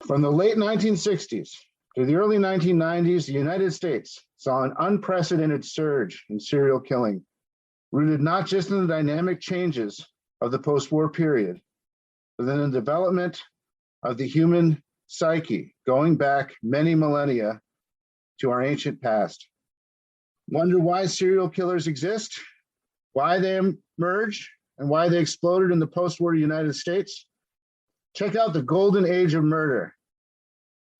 From the late 1960s to the early 1990s, the United States saw an unprecedented surge in serial killing, rooted not just in the dynamic changes of the post-war period, but in the development of the human psyche, going back many millennia to our ancient past. Wonder why serial killers exist, why they emerged, and why they exploded in the post-war United States? Check out The Golden Age of Murder,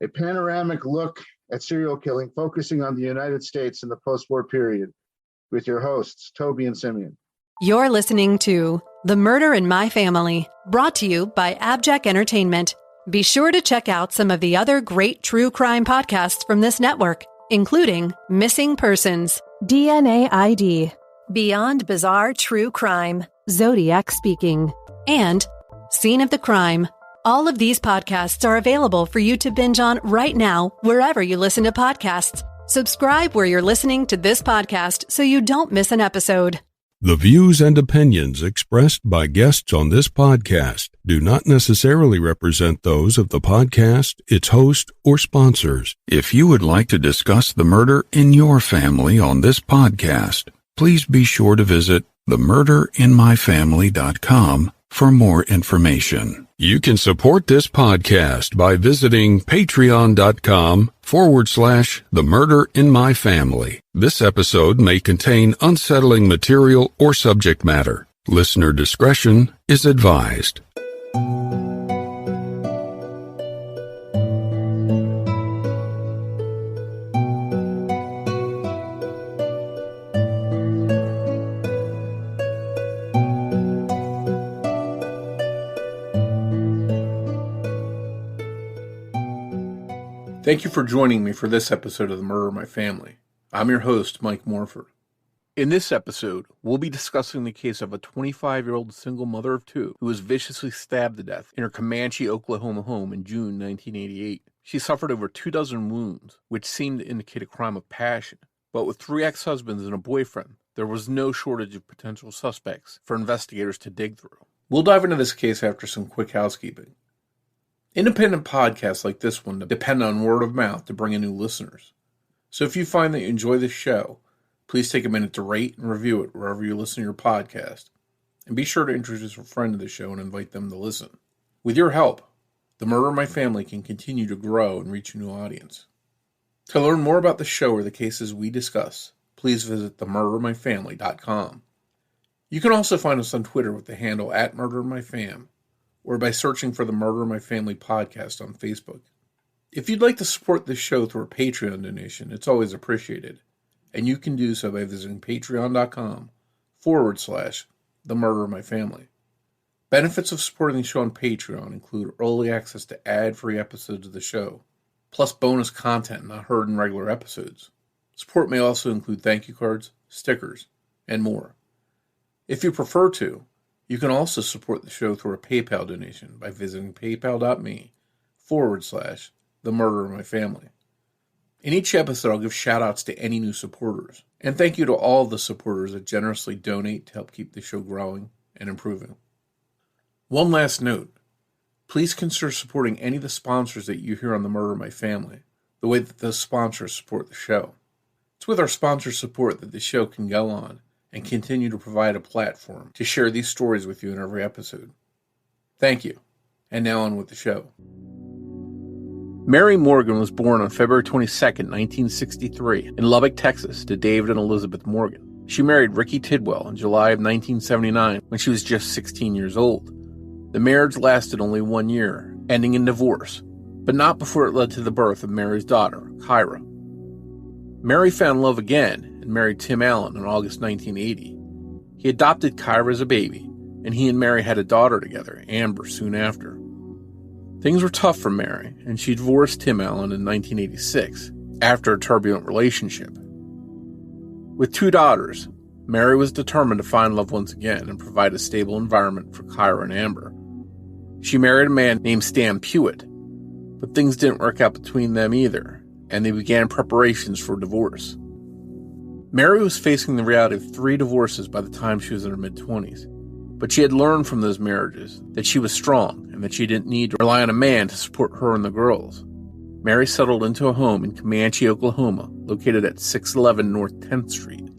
a panoramic look at serial killing, focusing on the United States in the post-war period, with your hosts, Toby and Simeon. You're listening to The Murder in My Family, brought to you by AbJack Entertainment. Be sure to check out some of the other great true crime podcasts from this network, including Missing Persons, DNA ID, Beyond Bizarre True Crime, Zodiac Speaking, and Scene of the Crime. All of these podcasts are available for you to binge on right now, wherever you listen to podcasts. Subscribe where you're listening to this podcast so you don't miss an episode. The views and opinions expressed by guests on this podcast do not necessarily represent those of the podcast, its host, or sponsors. If you would like to discuss the murder in your family on this podcast, please be sure to visit themurderinmyfamily.com for more information. You can support this podcast by visiting patreon.com/themurderinmyfamily. This episode may contain unsettling material or subject matter. Listener discretion is advised. Thank you for joining me for this episode of The Murder in My Family. I'm your host, Mike Morford. In this episode, we'll be discussing the case of a 25-year-old single mother of two who was viciously stabbed to death in her Comanche, Oklahoma home in June 1988. She suffered over 24 wounds, which seemed to indicate a crime of passion. But with 3 ex-husbands and a boyfriend, there was no shortage of potential suspects for investigators to dig through. We'll dive into this case after some quick housekeeping. Independent podcasts like this one depend on word of mouth to bring in new listeners. So if you find that you enjoy this show, please take a minute to rate and review it wherever you listen to your podcast. And be sure to introduce a friend to the show and invite them to listen. With your help, The Murder in My Family can continue to grow and reach a new audience. To learn more about the show or the cases we discuss, please visit themurderinmyfamily.com. You can also find us on Twitter with the handle @MurderInMyFam, or by searching for the Murder in My Family podcast on Facebook. If you'd like to support this show through a Patreon donation, it's always appreciated, and you can do so by visiting patreon.com/the Murder in My Family. Benefits of supporting the show on Patreon include early access to ad-free episodes of the show, plus bonus content not heard in regular episodes. Support may also include thank you cards, stickers, and more. If you prefer to, you can also support the show through a PayPal donation by visiting paypal.me/the Murder in My Family. In each episode, I'll give shout-outs to any new supporters, and thank you to all the supporters that generously donate to help keep the show growing and improving. One last note, please consider supporting any of the sponsors that you hear on The Murder in My Family, the way that those sponsors support the show. It's with our sponsor support that the show can go on and continue to provide a platform to share these stories with you in every episode. Thank you. And now on with the show. Mary Morgan was born on February 22, 1963, in Lubbock, Texas, to David and Elizabeth Morgan. She married Ricky Tidwell in July of 1979 when she was just 16 years old. The marriage lasted only 1 year, ending in divorce, but not before it led to the birth of Mary's daughter, Kyra. Mary found love again and married Tim Allen in August 1980. He adopted Kyra as a baby, and he and Mary had a daughter together, Amber, soon after. Things were tough for Mary, and she divorced Tim Allen in 1986, after a turbulent relationship. With 2 daughters, Mary was determined to find love once again and provide a stable environment for Kyra and Amber. She married a man named Stan Pewitt, but things didn't work out between them either, and they began preparations for divorce. Mary was facing the reality of 3 divorces by the time she was in her mid-20s, but But she had learned from those marriages that she was strong and that she didn't need to rely on a man to support her and the girls. Mary settled into a home in Comanche, Oklahoma, located at 611 North 10th Street.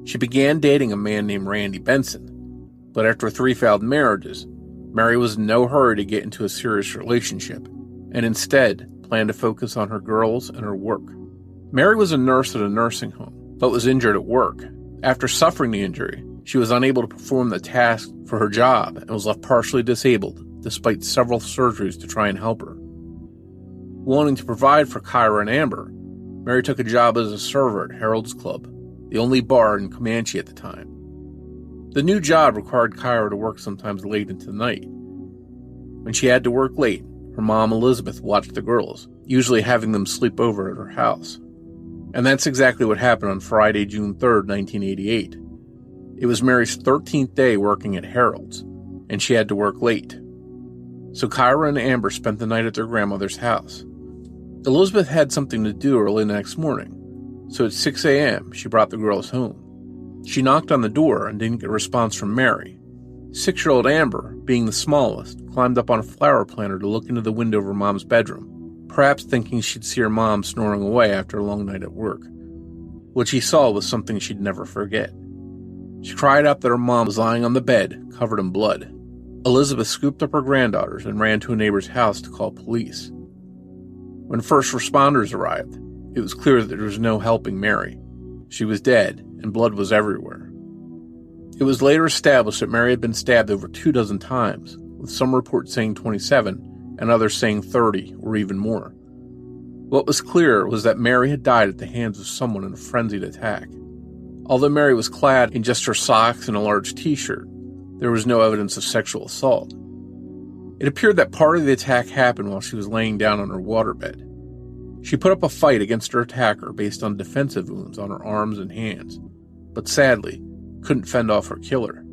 She began dating a man named Randy Benson, but after 3 failed marriages, Mary was in no hurry to get into a serious relationship, and instead planned to focus on her girls and her work. Mary was a nurse at a nursing home, but was injured at work. After suffering the injury, she was unable to perform the task for her job and was left partially disabled, despite several surgeries to try and help her. Wanting to provide for Kyra and Amber, Mary took a job as a server at Harold's Club, the only bar in Comanche at the time. The new job required Kyra to work sometimes late into the night. When she had to work late, her mom Elizabeth watched the girls, usually having them sleep over at her house. And that's exactly what happened on Friday, June 3rd, 1988. It was Mary's 13th day working at Harold's, and she had to work late. So Kyra and Amber spent the night at their grandmother's house. Elizabeth had something to do early the next morning, so at 6 a.m. she brought the girls home. She knocked on the door and didn't get a response from Mary. 6-year-old Amber, being the smallest, climbed up on a flower planter to look into the window of her mom's bedroom, perhaps thinking she'd see her mom snoring away after a long night at work. What she saw was something she'd never forget. She cried out that her mom was lying on the bed, covered in blood. Elizabeth scooped up her granddaughters and ran to a neighbor's house to call police. When first responders arrived, it was clear that there was no helping Mary. She was dead, and blood was everywhere. It was later established that Mary had been stabbed over 24 times, with some reports saying 27 and others saying 30 or even more. What was clear was that Mary had died at the hands of someone in a frenzied attack. Although Mary was clad in just her socks and a large t-shirt, there was no evidence of sexual assault. It appeared that part of the attack happened while she was laying down on her waterbed. She put up a fight against her attacker based on defensive wounds on her arms and hands, but sadly, couldn't fend off her killer.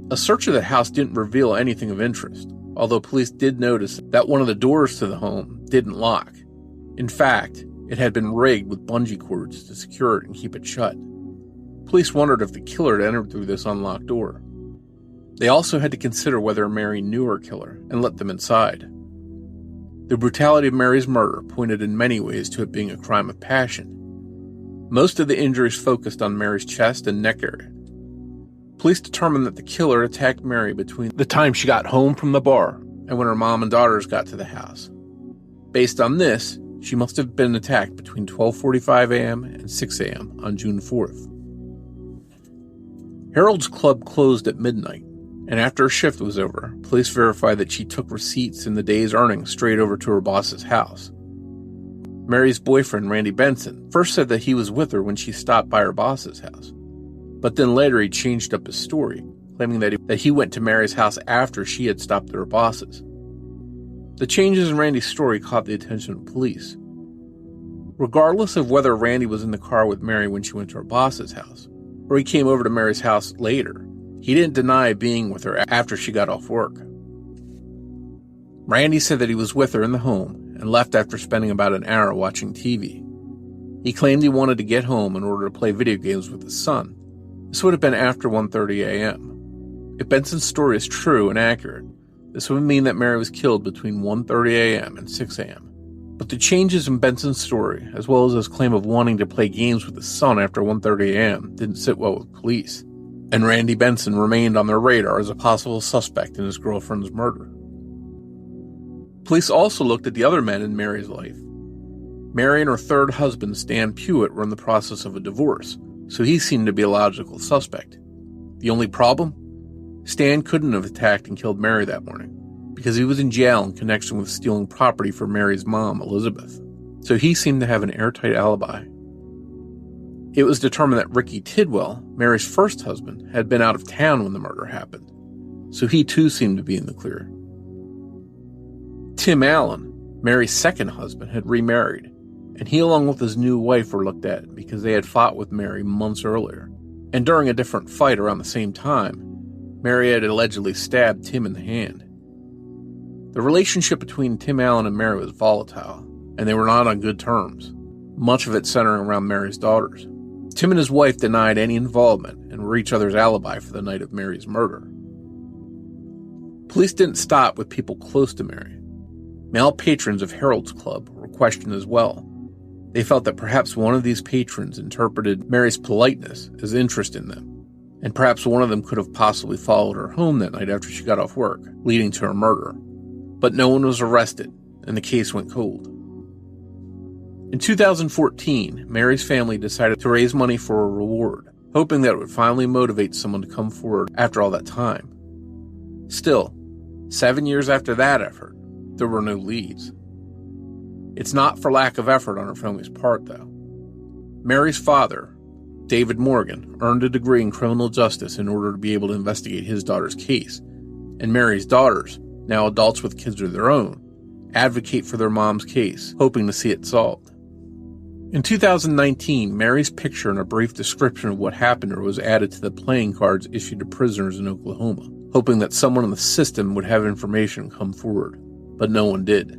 A search of the house didn't reveal anything of interest, although police did notice that one of the doors to the home didn't lock. In fact, it had been rigged with bungee cords to secure it and keep it shut. Police wondered if the killer had entered through this unlocked door. They also had to consider whether Mary knew her killer and let them inside. The brutality of Mary's murder pointed in many ways to it being a crime of passion. Most of the injuries focused on Mary's chest and neck area. Police determined that the killer attacked Mary between the time she got home from the bar and when her mom and daughters got to the house. Based on this, she must have been attacked between 12:45 a.m. and 6 a.m. on June 4th. Harold's Club closed at midnight, and after her shift was over, police verified that she took receipts in the day's earnings straight over to her boss's house. Mary's boyfriend, Randy Benson, first said that he was with her when she stopped by her boss's house, but then later he changed up his story, claiming that he went to Mary's house after she had stopped at her boss's. The changes in Randy's story caught the attention of police. Regardless of whether Randy was in the car with Mary when she went to her boss's house, or he came over to Mary's house later, he didn't deny being with her after she got off work. Randy said that he was with her in the home and left after spending about an hour watching TV. He claimed he wanted to get home in order to play video games with his son. This would have been after 1:30 a.m. If Benson's story is true and accurate, this would mean that Mary was killed between 1:30 a.m. and 6 a.m. But the changes in Benson's story, as well as his claim of wanting to play games with his son after 1:30 a.m., didn't sit well with police, and Randy Benson remained on their radar as a possible suspect in his girlfriend's murder. Police also looked at the other men in Mary's life. Mary and her third husband, Stan Pewitt, were in the process of a divorce, so he seemed to be a logical suspect. The only problem? Stan couldn't have attacked and killed Mary that morning, because he was in jail in connection with stealing property for Mary's mom, Elizabeth, so he seemed to have an airtight alibi. It was determined that Ricky Tidwell, Mary's first husband, had been out of town when the murder happened, so he too seemed to be in the clear. Tim Allen, Mary's second husband, had remarried, and he along with his new wife were looked at because they had fought with Mary months earlier, and during a different fight around the same time, Mary had allegedly stabbed Tim in the hand. The relationship between Tim Allen and Mary was volatile, and they were not on good terms, much of it centering around Mary's daughters. Tim and his wife denied any involvement and were each other's alibi for the night of Mary's murder. Police didn't stop with people close to Mary. Male patrons of Harold's Club were questioned as well. They felt that perhaps one of these patrons interpreted Mary's politeness as interest in them, and perhaps one of them could have possibly followed her home that night after she got off work, leading to her murder. But no one was arrested, and the case went cold. In 2014, Mary's family decided to raise money for a reward, hoping that it would finally motivate someone to come forward after all that time. Still, 7 years after that effort, there were no leads. It's not for lack of effort on her family's part, though. Mary's father, David Morgan, earned a degree in criminal justice in order to be able to investigate his daughter's case, and Mary's daughters, now adults with kids of their own, advocate for their mom's case, hoping to see it solved. In 2019, Mary's picture and a brief description of what happened to her was added to the playing cards issued to prisoners in Oklahoma, hoping that someone in the system would have information come forward, but no one did.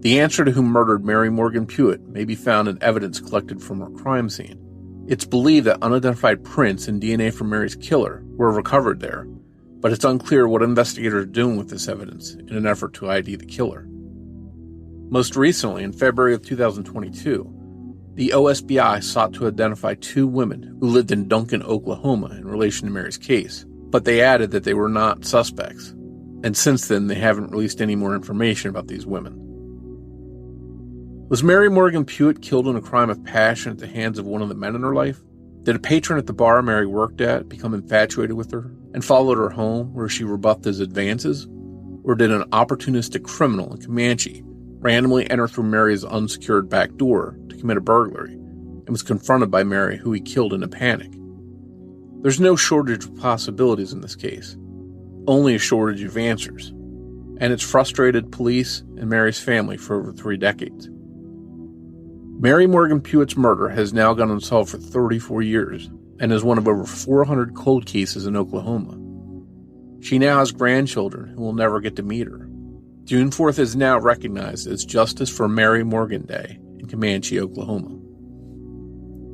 The answer to who murdered Mary Morgan Pewitt may be found in evidence collected from her crime scene. It's believed that unidentified prints and DNA from Mary's killer were recovered there, but it's unclear what investigators are doing with this evidence in an effort to ID the killer. Most recently, in February of 2022, the OSBI sought to identify 2 women who lived in Duncan, Oklahoma in relation to Mary's case, but they added that they were not suspects, and since then they haven't released any more information about these women. Was Mary Morgan Pewitt killed in a crime of passion at the hands of one of the men in her life? Did a patron at the bar Mary worked at become infatuated with her and followed her home where she rebuffed his advances? Or did an opportunistic criminal in Comanche randomly enter through Mary's unsecured back door to commit a burglary and was confronted by Mary, who he killed in a panic? There's no shortage of possibilities in this case, only a shortage of answers, and it's frustrated police and Mary's family for over 3 decades. Mary Morgan Pewitt's murder has now gone unsolved for 34 years and is one of over 400 cold cases in Oklahoma. She now has grandchildren who will never get to meet her. June 4th is now recognized as Justice for Mary Morgan Day in Comanche, Oklahoma.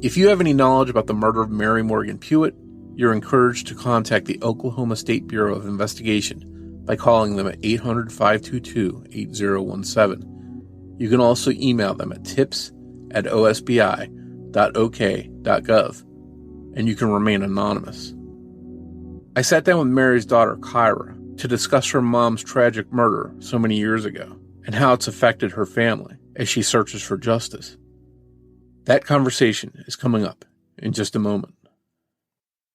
If you have any knowledge about the murder of Mary Morgan Pewitt, you're encouraged to contact the Oklahoma State Bureau of Investigation by calling them at 800-522-8017. You can also email them at tips@osbi.ok.gov, and you can remain anonymous. I sat down with Mary's daughter, Kyra, to discuss her mom's tragic murder so many years ago and how it's affected her family as she searches for justice. That conversation is coming up in just a moment.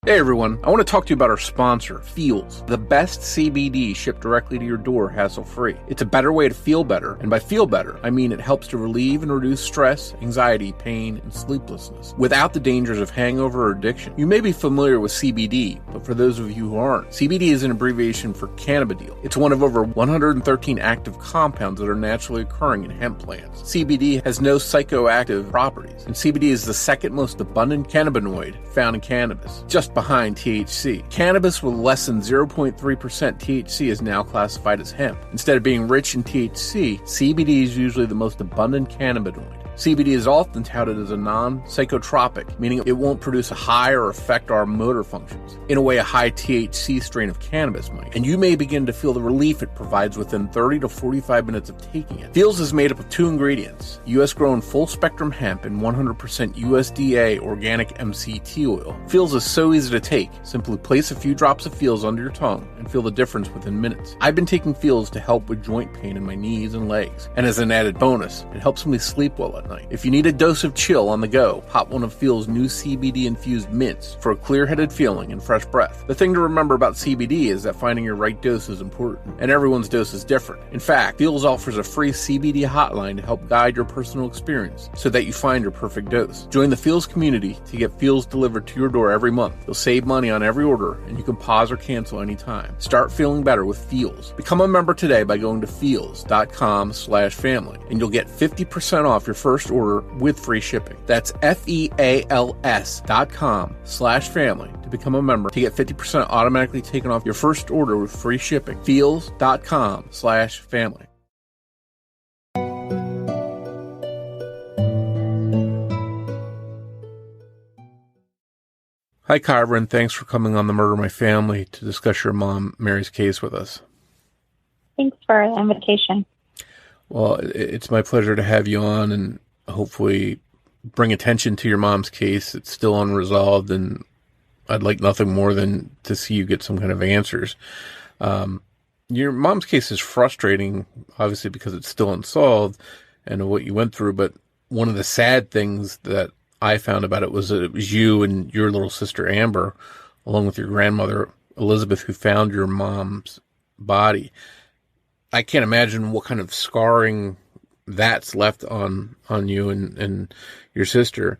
Hey everyone, I want to talk to you about our sponsor, Feels, the best CBD shipped directly to your door hassle-free. It's a better way to feel better, and by feel better, I mean it helps to relieve and reduce stress, anxiety, pain, and sleeplessness, without the dangers of hangover or addiction. You may be familiar with CBD, but for those of you who aren't, CBD is an abbreviation for cannabidiol. It's one of over 113 active compounds that are naturally occurring in hemp plants. CBD has no psychoactive properties, and CBD is the second most abundant cannabinoid found in cannabis, just behind THC. Cannabis with less than 0.3% THC is now classified as hemp. Instead of being rich in THC, CBD is usually the most abundant cannabinoid. CBD is often touted as a non-psychotropic, meaning it won't produce a high or affect our motor functions, in a way a high THC strain of cannabis might. And you may begin to feel the relief it provides within 30 to 45 minutes of taking it. Feels is made up of 2 ingredients, US-grown full-spectrum hemp and 100% USDA organic MCT oil. Feels is so easy to take. Simply place a few drops of Feels under your tongue and feel the difference within minutes. I've been taking Feels to help with joint pain in my knees and legs. And as an added bonus, it helps me sleep well at night. If you need a dose of chill on the go, pop one of Feels' new CBD-infused mints for a clear-headed feeling and fresh breath. The thing to remember about CBD is that finding your right dose is important, and everyone's dose is different. In fact, Feels offers a free CBD hotline to help guide your personal experience so that you find your perfect dose. Join the Feels community to get Feels delivered to your door every month. You'll save money on every order, and you can pause or cancel anytime. Start feeling better with Feels. Become a member today by going to feels.com/family, and you'll get 50% off your first order with free shipping. That's FEALS.com/family to become a member to get 50% automatically taken off your first order with free shipping. Feals.com/family. Hi, Kyra, and thanks for coming on the Murder of My Family to discuss your mom, Mary's case with us. Thanks for the invitation. Well, it's my pleasure to have you on and hopefully bring attention to your mom's case. It's still unresolved, and I'd like nothing more than to see you get some kind of answers. Your mom's case is frustrating, obviously, because it's still unsolved and what you went through, but one of the sad things that I found about it was that it was you and your little sister Amber, along with your grandmother Elizabeth, who found your mom's body. I can't imagine what kind of scarring that's left on you and your sister.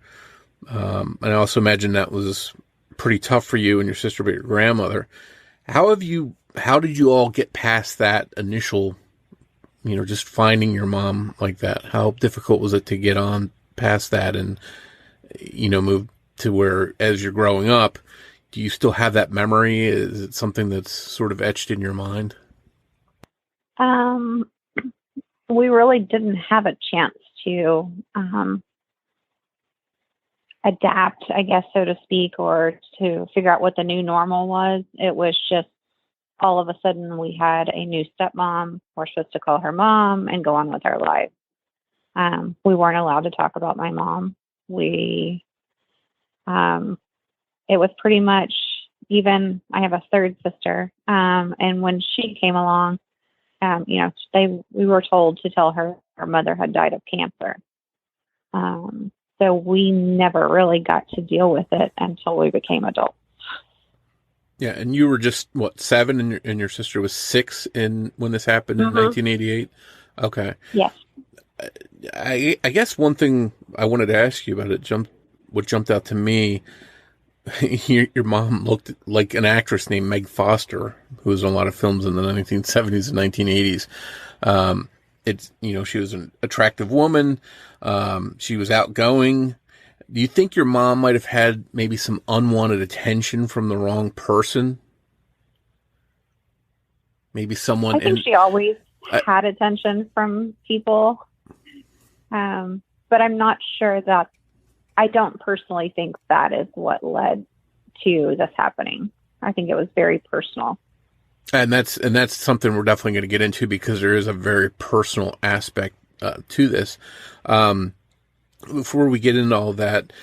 And I also imagine that was pretty tough for you and your sister, but your grandmother. How did you all get past that initial, just finding your mom like that? How difficult was it to get on past that and, move to where, as you're growing up, do you still have that memory? Is it something that's sort of etched in your mind? We really didn't have a chance to adapt, I guess, so to speak, or to figure out what the new normal was. It was just all of a sudden we had a new stepmom. We're supposed to call her mom and go on with our lives. We weren't allowed to talk about my mom. It was pretty much, even I have a third sister, and when she came along, we were told to tell her her mother had died of cancer. So we never really got to deal with it until we became adults. Yeah, and you were just, 7, and your sister was 6 when this happened in 1988? Okay. Yes. I guess one thing I wanted to ask you about what jumped out to me, your mom looked like an actress named Meg Foster, who was in a lot of films in the 1970s and 1980s. She was an attractive woman. She was outgoing. Do you think your mom might have had maybe some unwanted attention from the wrong person? Maybe someone... I think she always had attention from people. But I'm not sure that... I don't personally think that is what led to this happening. I think it was very personal. And that's something we're definitely going to get into, because there is a very personal aspect to this. Before we get into all that,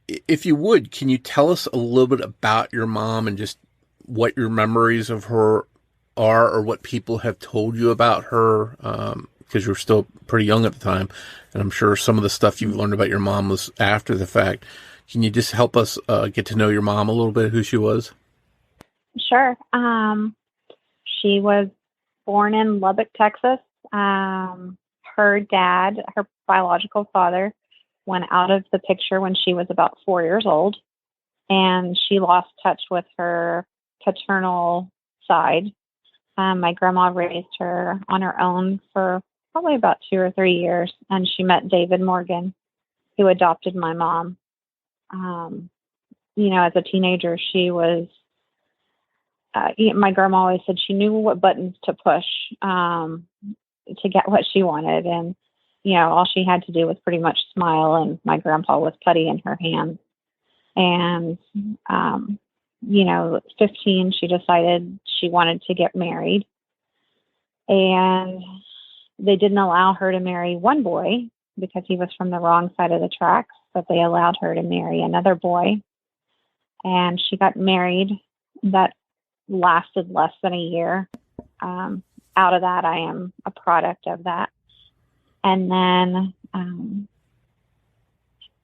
if you would, can you tell us a little bit about your mom and just what your memories of her are, or what people have told you about her? Because you were still pretty young at the time, and I'm sure some of the stuff you learned about your mom was after the fact. Can you just help us get to know your mom a little bit, who she was? Sure. She was born in Lubbock, Texas. Her dad, her biological father, went out of the picture when she was about 4 years old, and she lost touch with her paternal side. My grandma raised her on her own for probably about 2 or 3 years, and she met David Morgan, who adopted my mom. As a teenager, she was, my grandma always said she knew what buttons to push to get what she wanted. And, all she had to do was pretty much smile, and my grandpa was putty in her hands. And, 15, she decided she wanted to get married. And they didn't allow her to marry one boy because he was from the wrong side of the tracks, but they allowed her to marry another boy. And she got married. That lasted less than a year. Out of that, I am a product of that. And then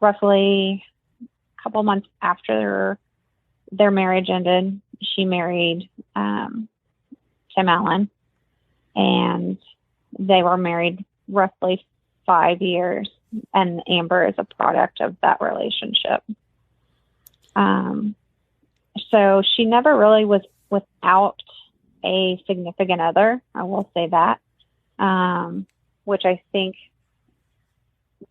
roughly a couple months after their marriage ended, she married Tim Allen, and they were married roughly 5 years, and Amber is a product of that relationship. So she never really was without a significant other, I will say that, which I think,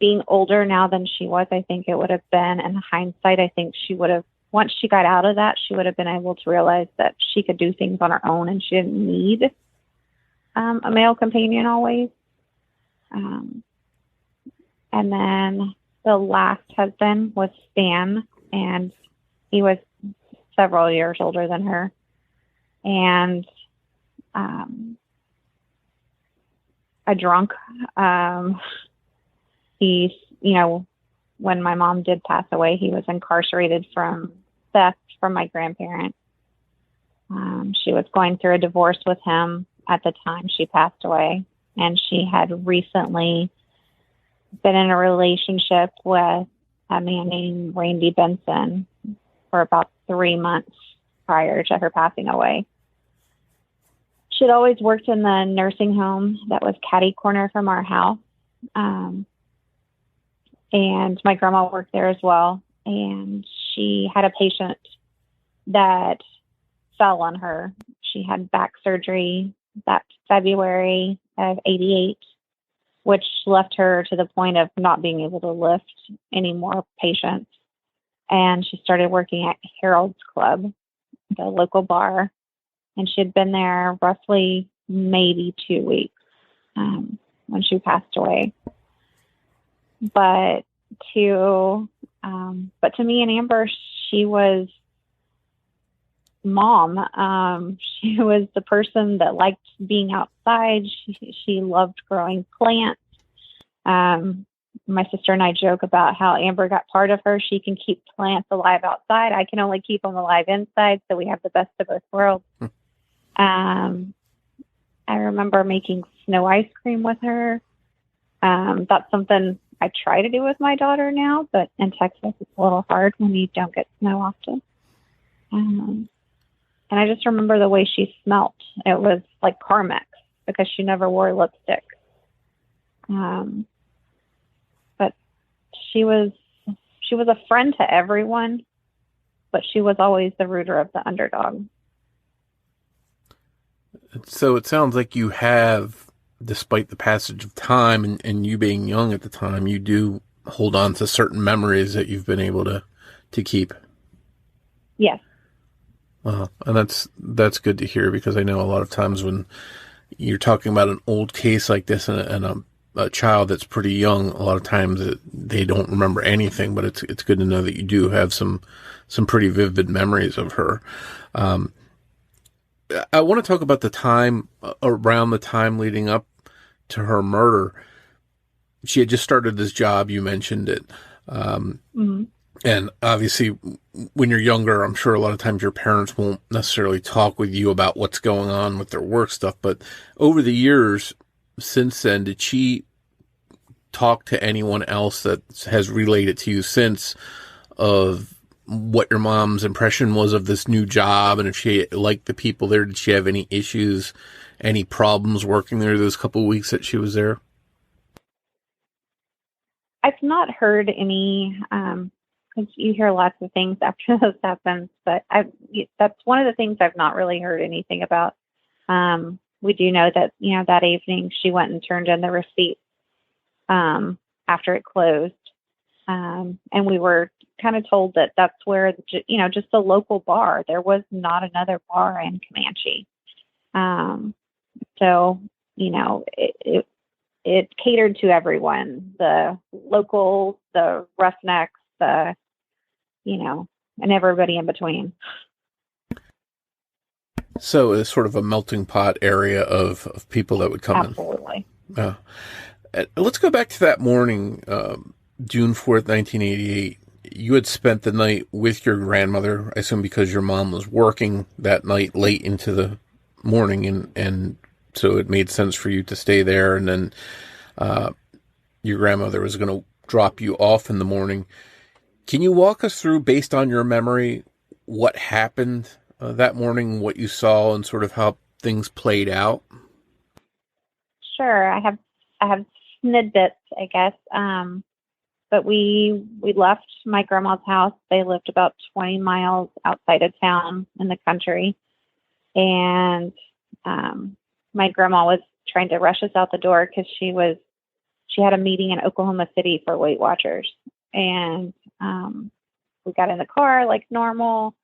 being older now than she was, I think it would have been, in hindsight, I think she would have, once she got out of that, she would have been able to realize that she could do things on her own and she didn't need a male companion always. And then the last husband was Stan, and He was several years older than her. And a drunk. He's, when my mom did pass away, he was incarcerated from theft from my grandparents. She was going through a divorce with him at the time she passed away. And she had recently been in a relationship with a man named Randy Benson for about 3 months prior to her passing away. She'd always worked in the nursing home that was catty corner from our house. And my grandma worked there as well. And she had a patient that fell on her. She had back surgery that February of '88, which left her to the point of not being able to lift any more patients. And she started working at Harold's Club, the local bar. And she had been there roughly maybe 2 weeks when she passed away. But to me and Amber, she was mom. She was the person that liked being outside. She loved growing plants. My sister and I joke about how Amber got part of her. She can keep plants alive outside. I can only keep them alive inside. So we have the best of both worlds. I remember making snow ice cream with her. That's something I try to do with my daughter now, but in Texas, it's a little hard when you don't get snow often. And I just remember the way she smelt. It was like Carmex because she never wore lipstick. But she was a friend to everyone, but she was always the rooter of the underdog. So it sounds like you have, despite the passage of time and you being young at the time, you do hold on to certain memories that you've been able to keep. Yes. Wow. And that's good to hear, because I know a lot of times when you're talking about an old case like this and a child that's pretty young, a lot of times they don't remember anything, but it's good to know that you do have some pretty vivid memories of her. I want to talk about the time, around the time leading up to her murder. She had just started this job. You mentioned it. And obviously when you're younger, I'm sure a lot of times your parents won't necessarily talk with you about what's going on with their work stuff. But over the years since then, did she talk to anyone else that has related to you since of what your mom's impression was of this new job? And if she liked the people there, did she have any issues, any problems working there those couple of weeks that she was there? I've not heard any, because you hear lots of things after this happens, but that's one of the things I've not really heard anything about. We do know that, that evening she went and turned in the receipt after it closed. And we were kind of told that that's where, just a local bar. There was not another bar in Comanche. So, it catered to everyone, the locals, the roughnecks, and everybody in between. So it's sort of a melting pot area of people that would come Absolutely. in. Let's go back to that morning, June 4th, 1988. You had spent the night with your grandmother, I assume because your mom was working that night late into the morning, and so it made sense for you to stay there. And then your grandmother was going to drop you off in the morning. Can you walk us through, based on your memory, what happened that morning, what you saw, and sort of how things played out? Sure. I have snippets, I guess. But we left my grandma's house. They lived about 20 miles outside of town in the country. And my grandma was trying to rush us out the door because she had a meeting in Oklahoma City for Weight Watchers. And we got in the car like normal,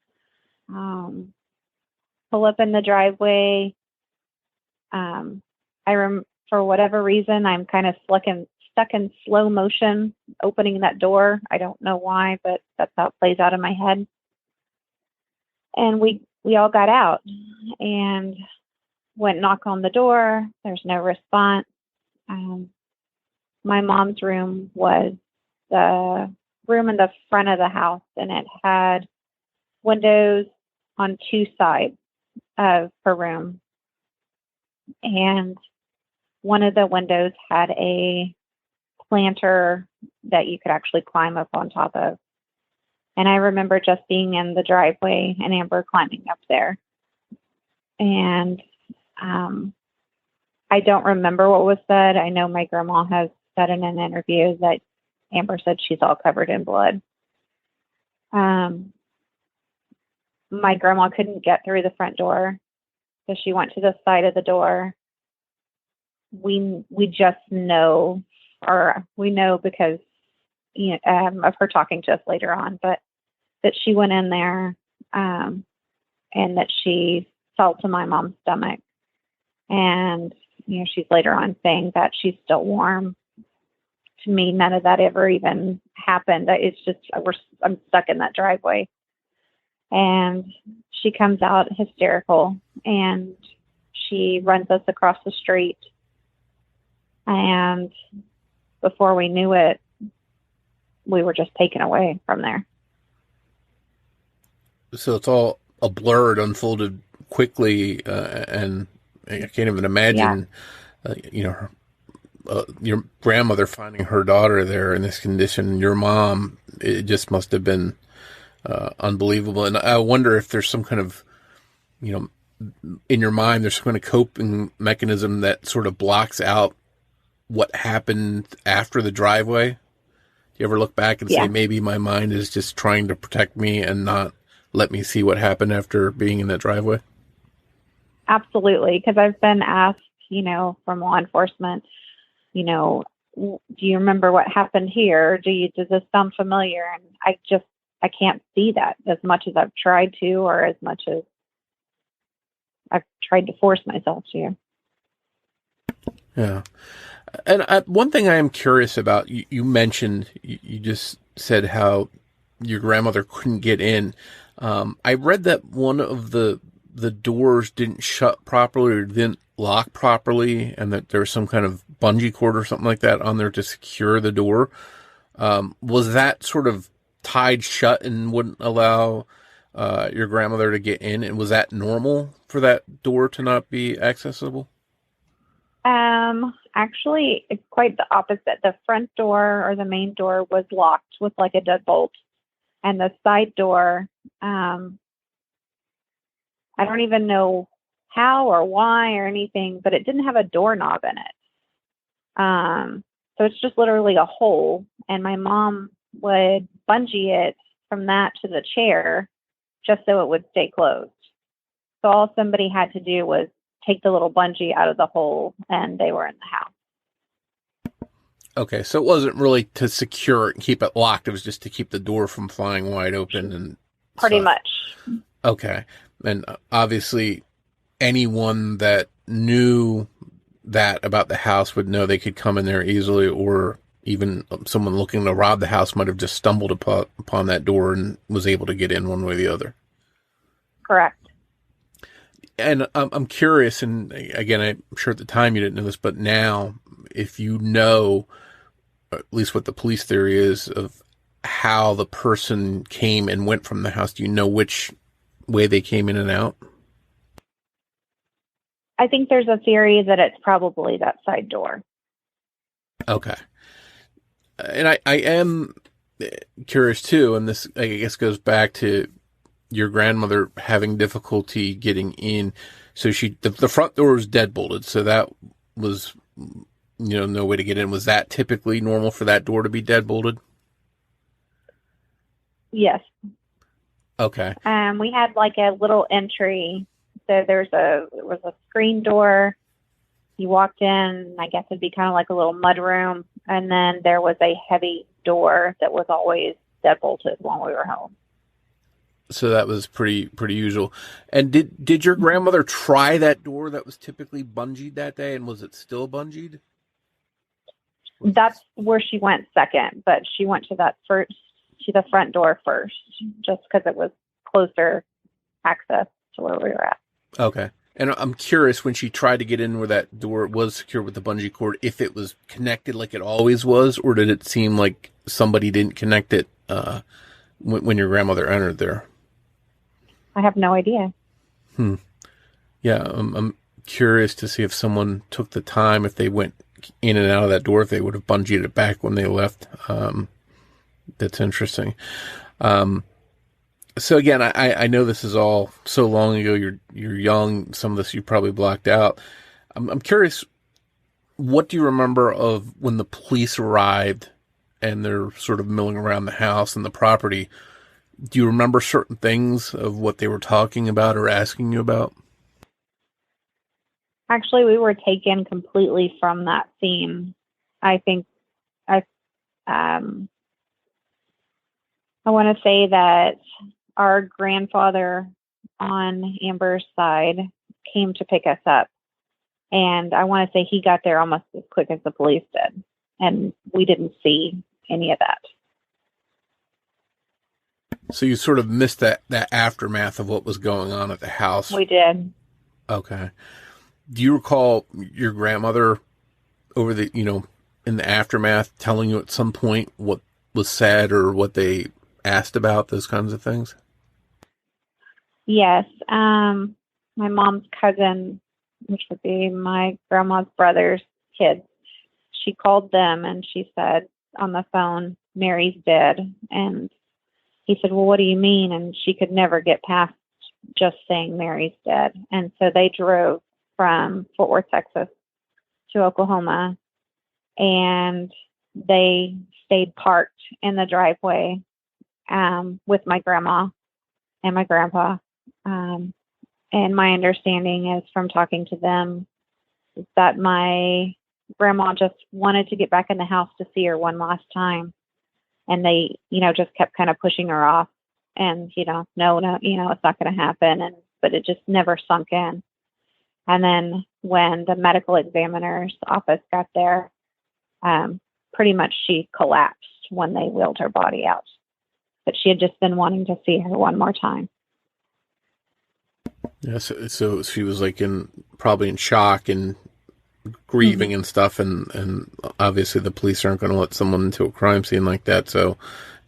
pull up in the driveway. For whatever reason, I'm kind of stuck in slow motion opening that door. I don't know why, but that's how it plays out in my head. And we all got out and went knock on the door. There's no response. My mom's room was the room in the front of the house, and it had windows on two sides of her room. And one of the windows had a planter that you could actually climb up on top of. And I remember just being in the driveway and Amber climbing up there. And I don't remember what was said. I know my grandma has said in an interview that Amber said she's all covered in blood. My grandma couldn't get through the front door, so she went to the side of the door. We just know, or we know because of her talking to us later on, but that she went in there and that she felt to my mom's stomach. And, she's later on saying that she's still warm. To me, none of that ever even happened. It's just, I'm stuck in that driveway. And she comes out hysterical and she runs us across the street. And before we knew it, we were just taken away from there. So it's all a blur. It unfolded quickly, and I can't even imagine, your grandmother finding her daughter there in this condition. Your mom, it just must have been unbelievable. And I wonder if there's some kind of, in your mind, there's some kind of coping mechanism that sort of blocks out what happened after the driveway. Do you ever look back and say, maybe my mind is just trying to protect me and not let me see what happened after being in that driveway? Absolutely. Because I've been asked, from law enforcement, do you remember what happened here? Does this sound familiar? And I can't see that as much as I've tried to, or as much as I've tried to force myself to. Yeah. And one thing I am curious about, you mentioned, you just said how your grandmother couldn't get in. I read that one of the doors didn't shut properly or didn't lock properly, and that there was some kind of bungee cord or something like that on there to secure the door. Was that sort of tied shut and wouldn't allow your grandmother to get in? And was that normal for that door to not be accessible? Actually, it's quite the opposite. The front door, or the main door, was locked with like a deadbolt, and the side door, I don't even know how or why or anything, but it didn't have a doorknob in it. So it's just literally a hole, and my mom would bungee it from that to the chair just so it would stay closed. So all somebody had to do was take the little bungee out of the hole, and they were in the house. Okay, so it wasn't really to secure it and keep it locked. It was just to keep the door from flying wide open and pretty stuff. Much. Okay, and obviously anyone that knew that about the house would know they could come in there easily, or even someone looking to rob the house might have just stumbled upon that door and was able to get in one way or the other. Correct. And I'm curious, and again, I'm sure at the time you didn't know this, but now, if you know, at least what the police theory is of how the person came and went from the house, do you know which way they came in and out? I think there's a theory that it's probably that side door. Okay. And I am curious too, and this, I guess, goes back to your grandmother having difficulty getting in. So the front door was deadbolted, so that was, no way to get in. Was that typically normal for that door to be deadbolted? Yes. Okay. We had like a little entry. So there was a screen door. You walked in, I guess it'd be kind of like a little mud room. And then there was a heavy door that was always deadbolted when we were home. So that was pretty usual. And did your grandmother try that door that was typically bungeed that day, and was it still bungeed? That's where she went second, but she went to the front door first, just because it was closer access to where we were at. Okay. And I'm curious, when she tried to get in where that door was secured with the bungee cord, if it was connected like it always was, or did it seem like somebody didn't connect it when your grandmother entered there? I have no idea. Yeah, I'm curious to see if someone took the time, if they went in and out of that door, if they would have bungeed it back when they left. That's interesting. So again, I know this is all so long ago. You're young. Some of this you probably blocked out. I'm curious, what do you remember of when the police arrived and they're sort of milling around the house and the property? Do you remember certain things of what they were talking about or asking you about? Actually, we were taken completely from that scene. I think I want to say that our grandfather on Amber's side came to pick us up. And I want to say he got there almost as quick as the police did. And we didn't see any of that. So you sort of missed that aftermath of what was going on at the house. We did. Okay. Do you recall your grandmother over the, in the aftermath telling you at some point what was said or what they asked about, those kinds of things? Yes. My mom's cousin, which would be my grandma's brother's kids, she called them and she said on the phone, "Mary's dead." And he said, "Well, what do you mean?" And she could never get past just saying Mary's dead. And so they drove from Fort Worth, Texas to Oklahoma, and they stayed parked in the driveway with my grandma and my grandpa. And my understanding is from talking to them is that my grandma just wanted to get back in the house to see her one last time. And they, just kept kind of pushing her off and, no, it's not going to happen. But it just never sunk in. And then when the medical examiner's office got there, pretty much she collapsed when they wheeled her body out. But she had just been wanting to see her one more time. Yeah, so she was probably in shock and grieving and stuff, and obviously the police aren't going to let someone into a crime scene like that, so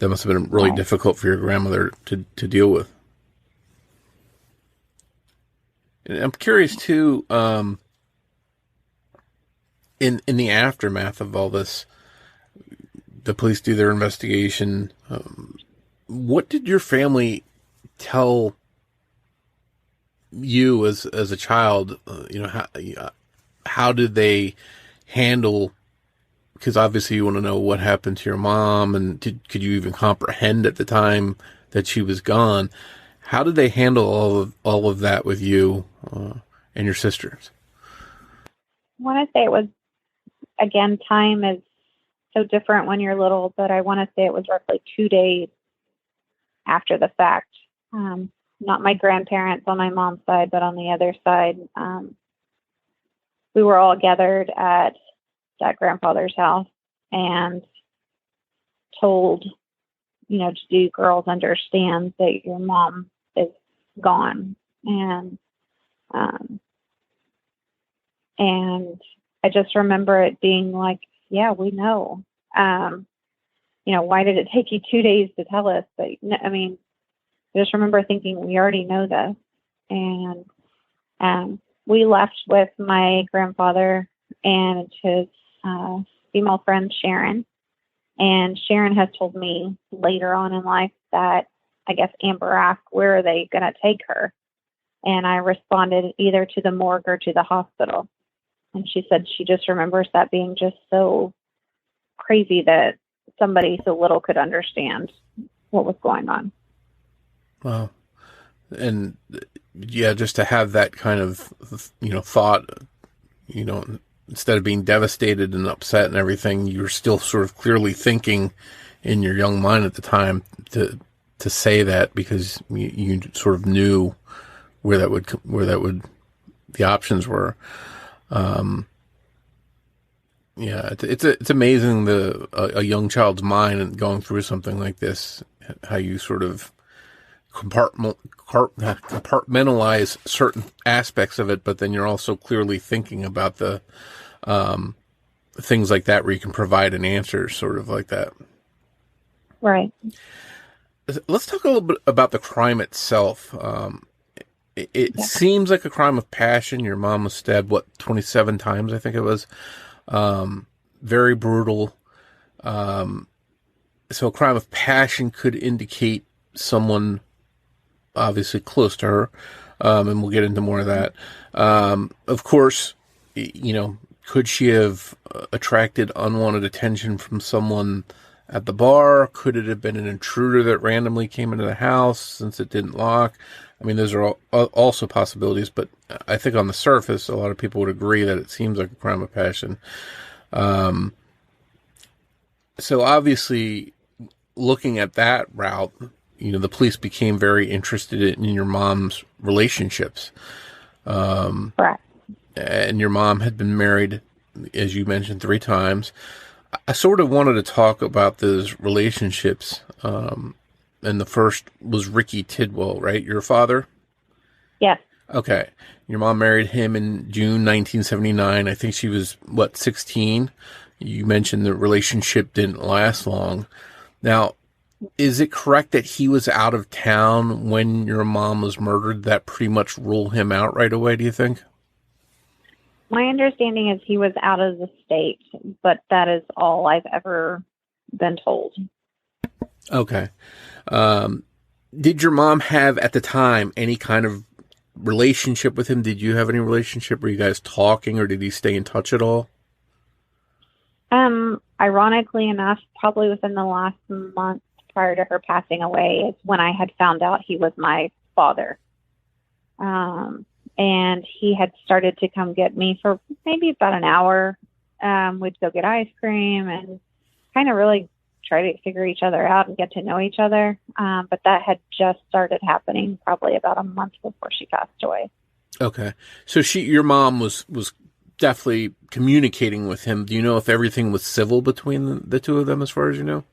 that must have been really difficult for your grandmother to deal with. And I'm curious too, in the aftermath of all this, the police do their investigation. What did your family tell you as a child? How did they handle? Because obviously you want to know what happened to your mom, and could you even comprehend at the time that she was gone? How did they handle all of that with you and your sisters? I want to say it was, again, time is so different when you're little, but I want to say it was roughly 2 days after the fact. Not my grandparents on my mom's side, but on the other side, we were all gathered at that grandfather's house and told, to do girls understand that your mom is gone. And I just remember it being like, yeah, we know. Why did it take you 2 days to tell us? But I just remember thinking, we already know this. And we left with my grandfather and his female friend, Sharon. And Sharon has told me later on in life that I guess Amber asked, where are they going to take her? And I responded either to the morgue or to the hospital. And she said she just remembers that being just so crazy that somebody so little could understand what was going on. Wow. And yeah, just to have that kind of, thought, instead of being devastated and upset and everything, you're still sort of clearly thinking in your young mind at the time to say that, because you sort of knew where that would the options were. It's amazing a young child's mind and going through something like this, how you sort of compartmentalize certain aspects of it, but then you're also clearly thinking about the things like that where you can provide an answer, sort of like that. Right. Let's talk a little bit about the crime itself. It seems like a crime of passion. Your mom was stabbed, 27 times, I think it was. Very brutal. So a crime of passion could indicate someone obviously close to her, and we'll get into more of that. Of course, could she have attracted unwanted attention from someone at the bar? Could it have been an intruder that randomly came into the house since it didn't lock? I mean, those are also possibilities, but I think on the surface, a lot of people would agree that it seems like a crime of passion. So obviously, looking at that route, the police became very interested in your mom's relationships. Correct. And your mom had been married, as you mentioned, 3 times. I sort of wanted to talk about those relationships. And the first was Ricky Tidwell, right? Your father? Yes. Okay. Your mom married him in June 1979. I think she was, 16? You mentioned the relationship didn't last long. Now, is it correct that he was out of town when your mom was murdered? That pretty much ruled him out right away, do you think? My understanding is he was out of the state, but that is all I've ever been told. Okay. Did your mom have, at the time, any kind of relationship with him? Did you have any relationship? Were you guys talking, or did he stay in touch at all? Ironically enough, probably within the last month prior to her passing away is when I had found out he was my father. And he had started to come get me for maybe about an hour. We'd go get ice cream and kind of really try to figure each other out and get to know each other. But that had just started happening probably about a month before she passed away. Okay. So your mom was definitely communicating with him. Do you know if everything was civil between the two of them, as far as you know?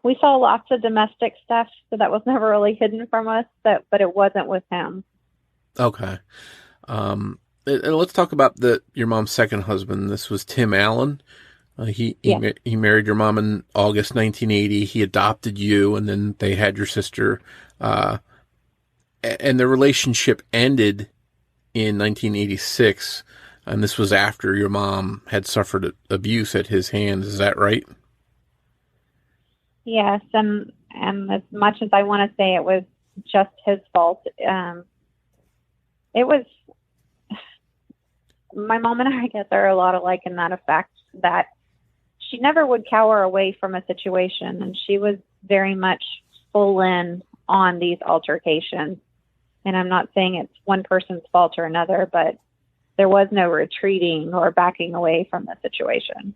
We saw lots of domestic stuff, so that was never really hidden from us, but it wasn't with him. Okay. And let's talk about your mom's second husband. This was Tim Allen. He married your mom in August 1980. He adopted you, and then they had your sister. And the relationship ended in 1986, and this was after your mom had suffered abuse at his hands. Is that right? Yes, and as much as I want to say it was just his fault, it was. My mom and I guess are a lot alike in that effect that she never would cower away from a situation, and she was very much full in on these altercations. And I'm not saying it's one person's fault or another, but there was no retreating or backing away from the situation.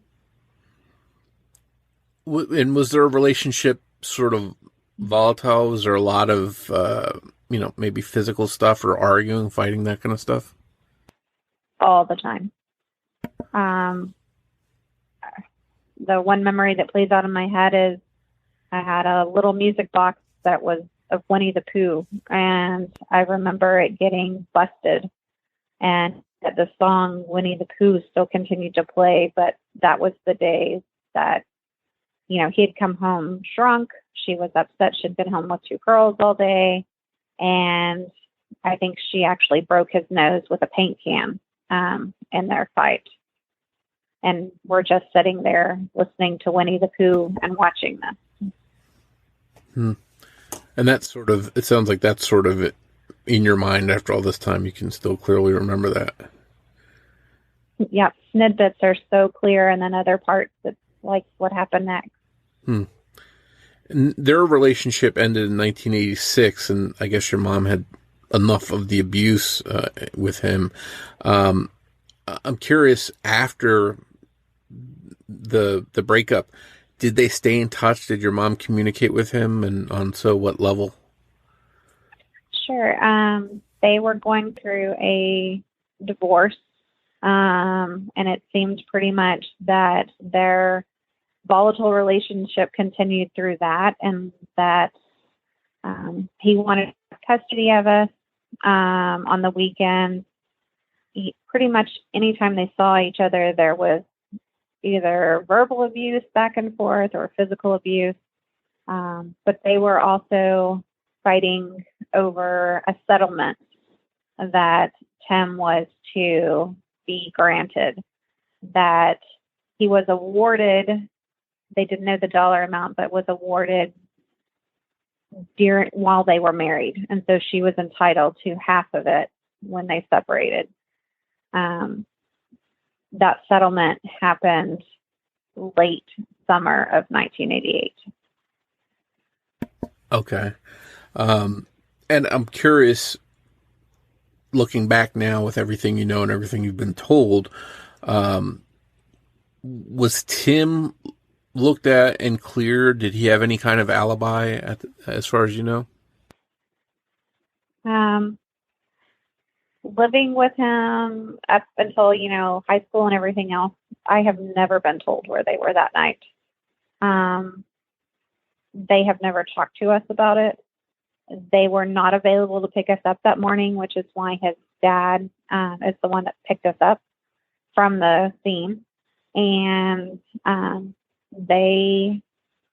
And was their relationship sort of volatile? Was there a lot of, maybe physical stuff or arguing, fighting, that kind of stuff? All the time. The one memory that plays out in my head is I had a little music box that was of Winnie the Pooh, and I remember it getting busted, and the song Winnie the Pooh still continued to play, but that was the day that, he had come home drunk. She was upset. She'd been home with 2 girls all day, and I think she actually broke his nose with a paint can in their fight. And we're just sitting there listening to Winnie the Pooh and watching this. And that's it sounds like that's sort of in your mind after all this time. You can still clearly remember that. Yep. Snippets are so clear, and then other parts, it's like what happened next. And their relationship ended in 1986, and I guess your mom had enough of the abuse with him. I'm curious, after the breakup, did they stay in touch? Did your mom communicate with him, and on what level? Sure. They were going through a divorce, and it seemed pretty much that their volatile relationship continued through that, and that He wanted custody of us on the weekends. Pretty much anytime they saw each other, there was either verbal abuse back and forth or physical abuse. But they were also fighting over a settlement that Tim was to be granted, that he was awarded. They didn't know the dollar amount, but was awarded while they were married. And so she was entitled to half of it when they separated. That settlement happened late summer of 1988. Okay. And I'm curious, looking back now with everything you know and everything you've been told, was Tim looked at and cleared? Did he have any kind of alibi as far as you know? Living with him up until, high school and everything else, I have never been told where they were that night. They have never talked to us about it. They were not available to pick us up that morning, which is why his dad is the one that picked us up from the scene. And he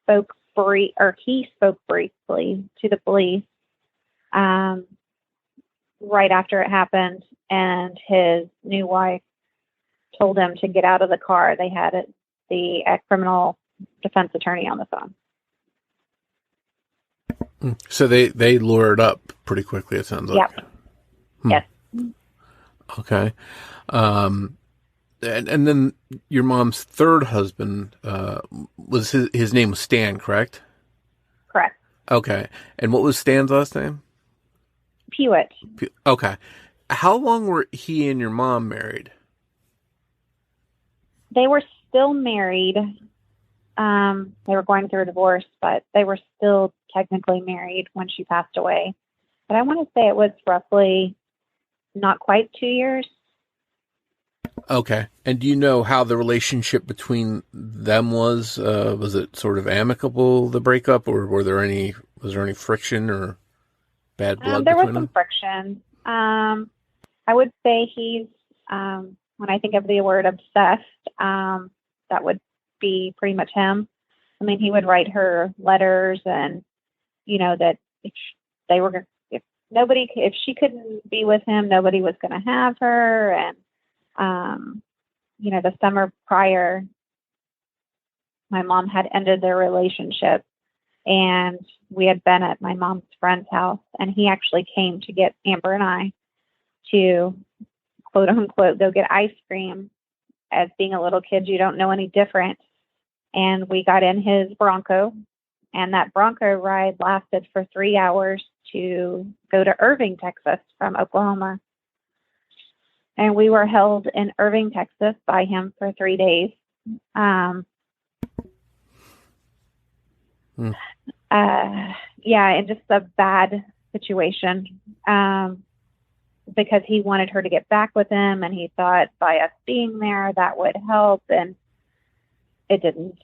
spoke briefly to the police right after it happened, and his new wife told him to get out of the car. They had the criminal defense attorney on the phone. So they lured up pretty quickly, it sounds like. Yep. Yes. Okay. And then your mom's third husband, was his name was Stan, correct? Correct. Okay. And what was Stan's last name? Pewitt. Okay. How long were he and your mom married? They were still married. They were going through a divorce, but they were still technically married when she passed away. But I want to say it was roughly not quite 2 years. Okay. And do you know how the relationship between them was? Was it sort of amicable, the breakup, or was there any friction or bad blood there was between some them? friction. I would say he's, when I think of the word obsessed, that would be pretty much him. I mean, he would write her letters, and that if she couldn't be with him, nobody was going to have her. And the summer prior, my mom had ended their relationship, and we had been at my mom's friend's house, and he actually came to get Amber and I to, quote unquote, go get ice cream. As being a little kid, you don't know any different. And we got in his Bronco, and that Bronco ride lasted for 3 hours to go to Irving, Texas from Oklahoma. And we were held in Irving, Texas by him for 3 days. And just a bad situation, because he wanted her to get back with him, and he thought by us being there that would help, and it didn't.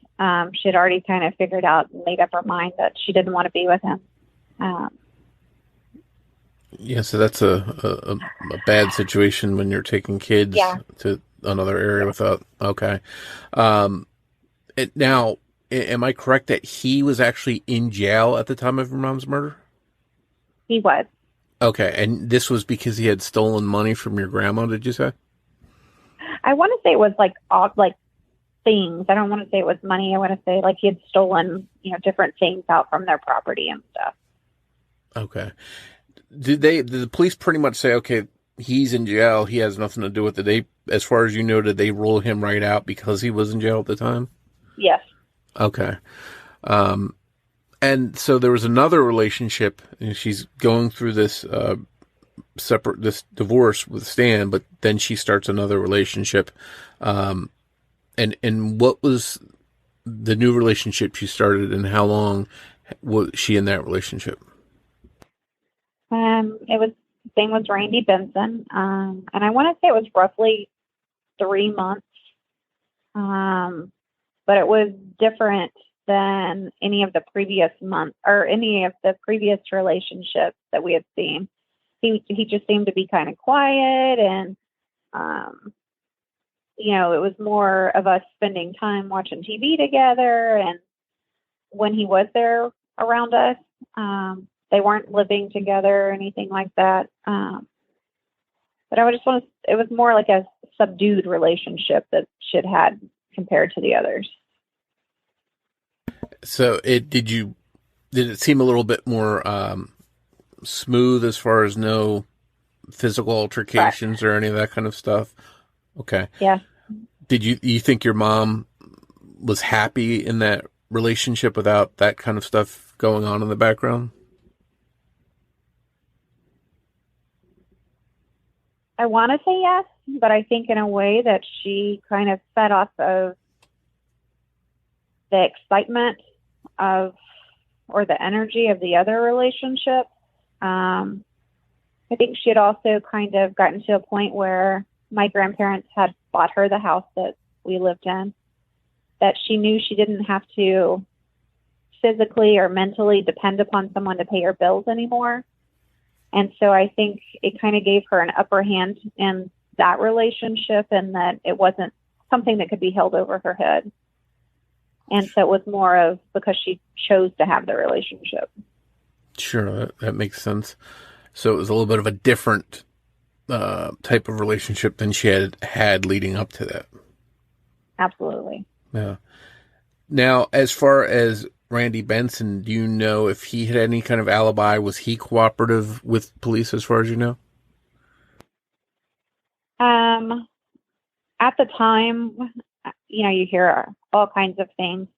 She had already kind of figured out and made up her mind that she didn't want to be with him. Yeah, so that's a bad situation when you're taking kids to another area without. Okay. Now, am I correct that he was actually in jail at the time of your mom's murder? He was. Okay, and this was because he had stolen money from your grandma, did you say? I want to say it was like things. I don't want to say it was money. I want to say like he had stolen, different things out from their property and stuff. Okay. Did the police pretty much say, okay, he's in jail, he has nothing to do with it? As far as you know, did they rule him right out because he was in jail at the time? Yes. Okay. And so there was another relationship, and she's going through this this divorce with Stan, but then she starts another relationship. And what was the new relationship she started, and how long was she in that relationship? His name was Randy Benson, and I want to say it was roughly 3 months. But it was different than any of the previous months or any of the previous relationships that we had seen. He just seemed to be kind of quiet, and it was more of us spending time watching TV together. And when he was there around us, they weren't living together or anything like that. But it was more like a subdued relationship that she'd had compared to the others. So did it seem a little bit more smooth as far as no physical altercations Right. or any of that kind of stuff? Okay. Yeah. Did you think your mom was happy in that relationship without that kind of stuff going on in the background? I want to say yes, but I think in a way that she kind of fed off of the excitement or the energy of the other relationship. I think she had also kind of gotten to a point where my grandparents had bought her the house that we lived in, that she knew she didn't have to physically or mentally depend upon someone to pay her bills anymore. And so I think it kind of gave her an upper hand in that relationship, and that it wasn't something that could be held over her head. And so it was more of because she chose to have the relationship. Sure, that makes sense. So it was a little bit of a different type of relationship than she had leading up to that. Absolutely. Yeah. Now, as far as Randy Benson, do you know if he had any kind of alibi? Was he cooperative with police as far as you know? At the time, you hear all kinds of things.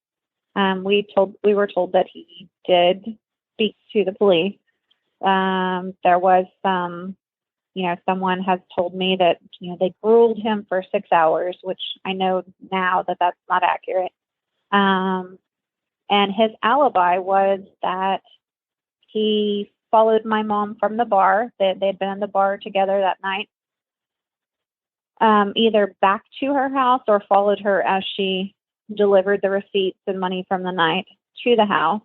We were told that he did speak to the police. There was someone has told me that, they groomed him for 6 hours, which I know now that that's not accurate. And his alibi was that he followed my mom from the bar. They had been in the bar together that night, either back to her house or followed her as she delivered the receipts and money from the night to the house.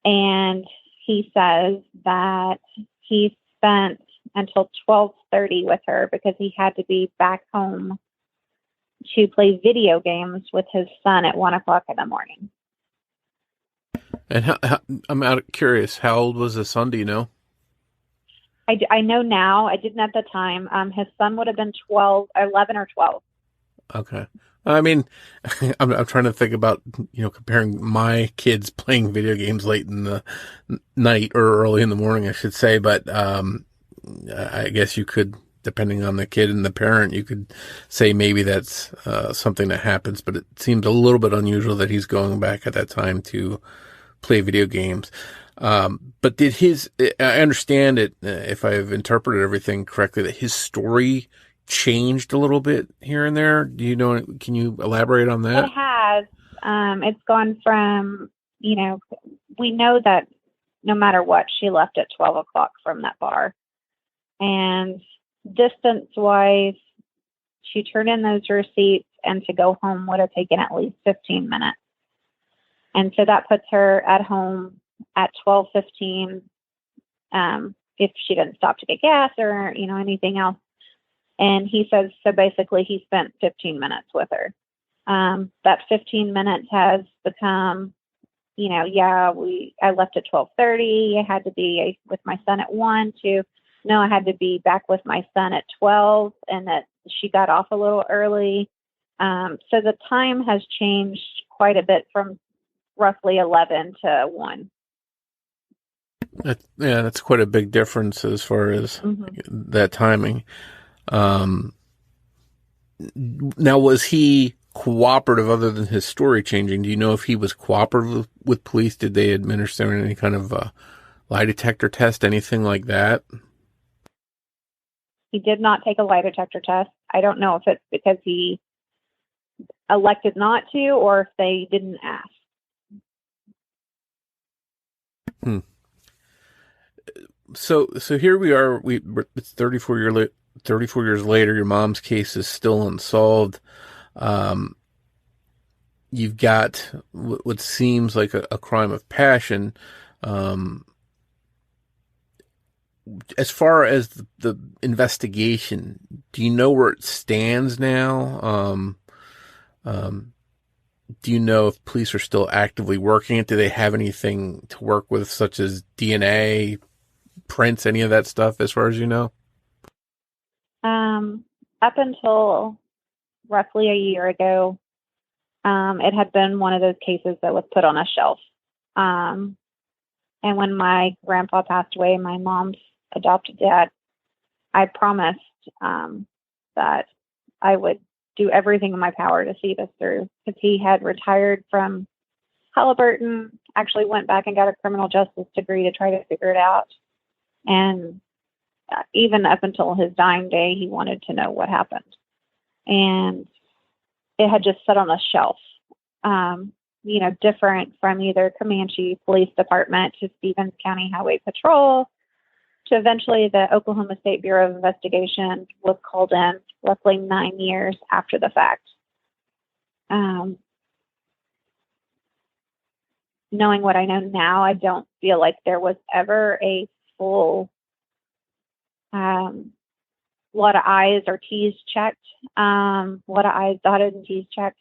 And he says that he spent until 12:30 with her because he had to be back home to play video games with his son at 1:00 in the morning. And I'm curious, how old was the son? Do you know? I know now. I didn't at the time. His son would have been 11 or 12. Okay. I mean, I'm trying to think about, comparing my kids playing video games late in the night or early in the morning, I should say. But I guess you could, depending on the kid and the parent, you could say maybe that's something that happens. But it seems a little bit unusual that he's going back at that time to play video games. But I understand it, if I've interpreted everything correctly, that his story changed a little bit here and there. Do you know, can you elaborate on that? It has. It's gone from, we know that no matter what, she left at 12:00 from that bar. And distance-wise, she turned in those receipts, and to go home would have taken at least 15 minutes. And so that puts her at home at 12:15, if she didn't stop to get gas or, anything else. And he says, so basically he spent 15 minutes with her. That 15 minutes has become, I left at 12:30. I had to be with my son at 1 to, no, I had to be back with my son at 12, and that she got off a little early. So the time has changed quite a bit from roughly 11 to 1. That's quite a big difference as far as that timing. Now, was he cooperative other than his story changing? Do you know if he was cooperative with police? Did they administer any kind of lie detector test, anything like that? He did not take a lie detector test. I don't know if it's because he elected not to or if they didn't ask. So here we are. It's 34 years later. Your mom's case is still unsolved. you've got what seems like a crime of passion. As far as the investigation, do you know where it stands now? Do you know if police are still actively working it? Do they have anything to work with, such as DNA, prints, any of that stuff, as far as you know? Up until roughly a year ago, it had been one of those cases that was put on a shelf. And when my grandpa passed away, my mom's adopted dad, I promised that I would do everything in my power to see this through, because he had retired from Halliburton, actually went back and got a criminal justice degree to try to figure it out. And even up until his dying day, he wanted to know what happened. And it had just sat on a shelf, different from either Comanche Police Department to Stevens County Highway Patrol to eventually the Oklahoma State Bureau of Investigation was called in roughly 9 years after the fact. Knowing what I know now, I don't feel like there was ever a full lot of I's or T's checked, a lot of I's dotted and T's checked.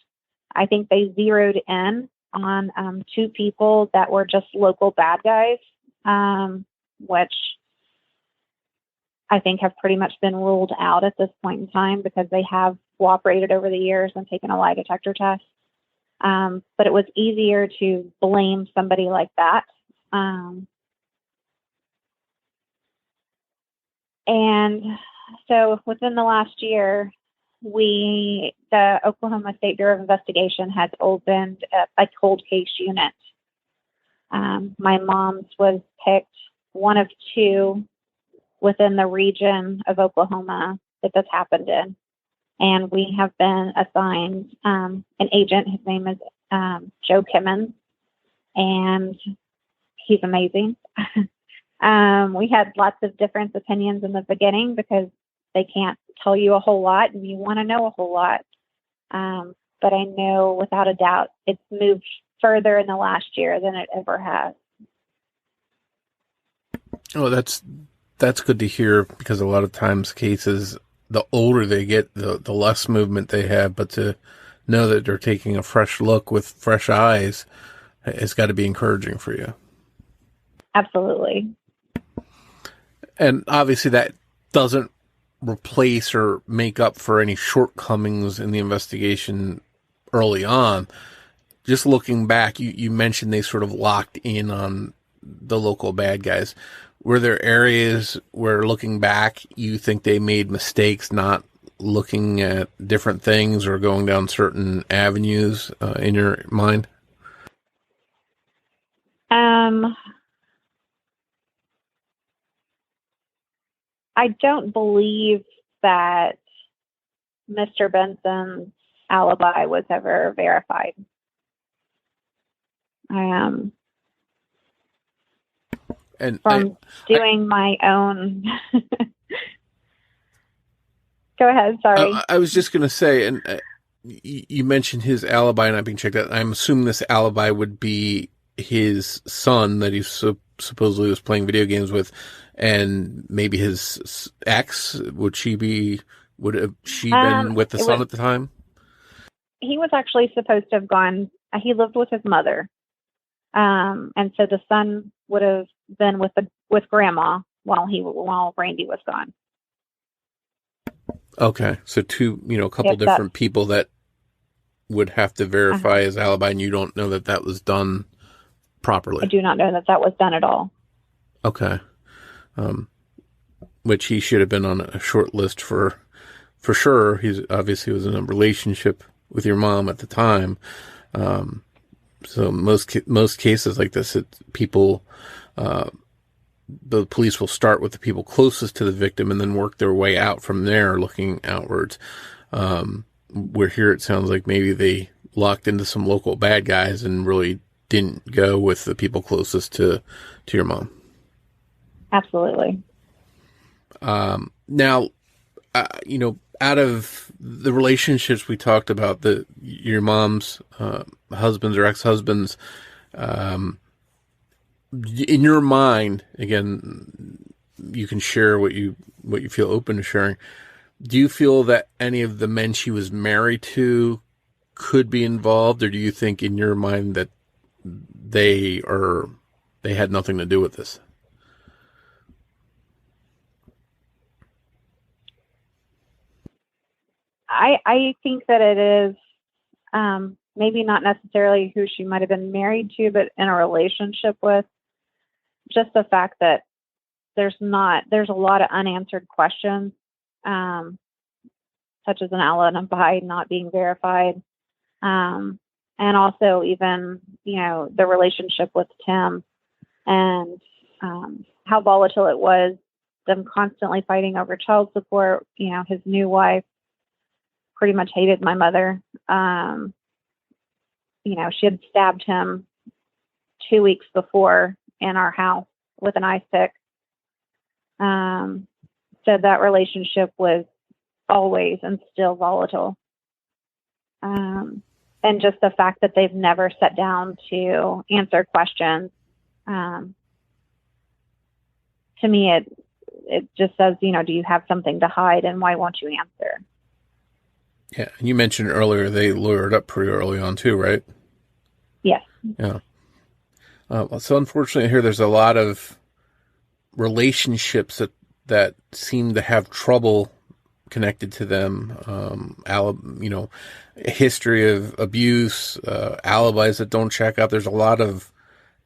I think they zeroed in on 2 people that were just local bad guys, which I think have pretty much been ruled out at this point in time because they have cooperated over the years and taken a lie detector test. But it was easier to blame somebody like that. And so within the last year, the Oklahoma State Bureau of Investigation has opened a cold case unit. My mom's was picked one of 2 within the region of Oklahoma that this happened in. And we have been assigned an agent. His name is Joe Kimmons, and he's amazing. We had lots of different opinions in the beginning because they can't tell you a whole lot and you want to know a whole lot. But I know without a doubt it's moved further in the last year than it ever has. Oh, that's good to hear, because a lot of times cases, the older they get, the less movement they have. But to know that they're taking a fresh look with fresh eyes, it's got to be encouraging for you. Absolutely. And obviously that doesn't replace or make up for any shortcomings in the investigation early on. Just looking back, you mentioned they sort of locked in on the local bad guys. Were there areas where, looking back, you think they made mistakes not looking at different things or going down certain avenues in your mind? I don't believe that Mr. Benson's alibi was ever verified. From doing my own. Go ahead. Sorry. I was just going to say, and you mentioned his alibi not being checked out. I'm assuming this alibi would be his son that he supposedly was playing video games with, and maybe his ex. Would she been with the son at the time? He was actually supposed to have gone. He lived with his mother, and so the son would have been with grandma while Randy was gone. Okay, so a couple different people that would have to verify his alibi, and you don't know that was done properly. I do not know that was done at all. Okay, which he should have been on a short list for sure. He's obviously was in a relationship with your mom at the time. So most cases like this, people, the police will start with the people closest to the victim and then work their way out from there, looking outwards. Where here it sounds like maybe they locked into some local bad guys and really didn't go with the people closest to your mom. Absolutely. Now, out of the relationships we talked about, your mom's husbands or ex-husbands, in your mind, again, you can share what you feel open to sharing. Do you feel that any of the men she was married to could be involved, or do you think in your mind that they had nothing to do with this? I think that it is maybe not necessarily who she might have been married to, but in a relationship with. Just the fact that there's a lot of unanswered questions, such as an alibi not being verified, and also even the relationship with Tim and how volatile it was. Them constantly fighting over child support. His new wife pretty much hated my mother. She had stabbed him 2 weeks before in our house with an ice pick. So that relationship was always and still volatile. And just the fact that they've never sat down to answer questions, to me, it just says, do you have something to hide, and why won't you answer? Yeah, and you mentioned earlier they lawyered up pretty early on too, right? Yes. Yeah. So unfortunately here there's a lot of relationships that seem to have trouble connected to them. History of abuse, alibis that don't check out. There's a lot of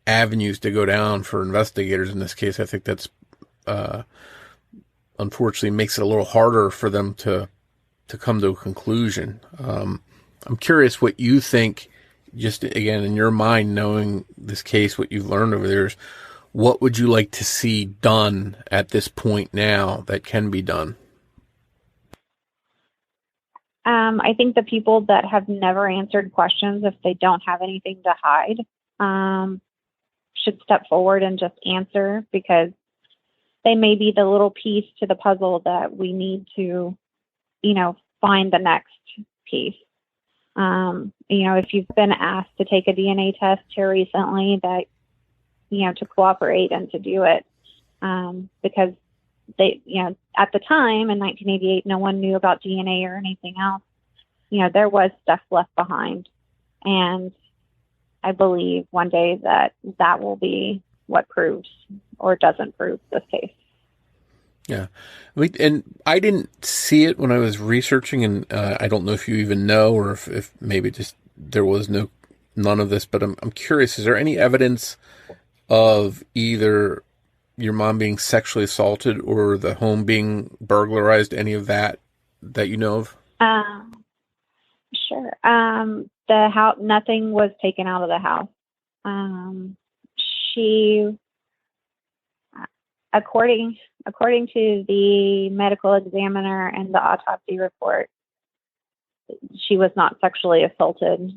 avenues to go down for investigators in this case. I think that's unfortunately makes it a little harder for them to come to a conclusion. I'm curious what you think, just again, in your mind, knowing this case, what you've learned over the years, what would you like to see done at this point now that can be done? I think the people that have never answered questions, if they don't have anything to hide, should step forward and just answer, because they may be the little piece to the puzzle that we need to, find the next piece. If you've been asked to take a DNA test here recently, that, to cooperate and to do it, because they, at the time in 1988, no one knew about DNA or anything else. There was stuff left behind. And I believe one day that will be what proves or doesn't prove this case. Yeah. And I didn't see it when I was researching, and I don't know if you even know, or if maybe just there was none of this, but I'm curious, is there any evidence of either your mom being sexually assaulted or the home being burglarized, any of that you know of? Sure. The house, nothing was taken out of the house. She, according to the medical examiner and the autopsy report, she was not sexually assaulted.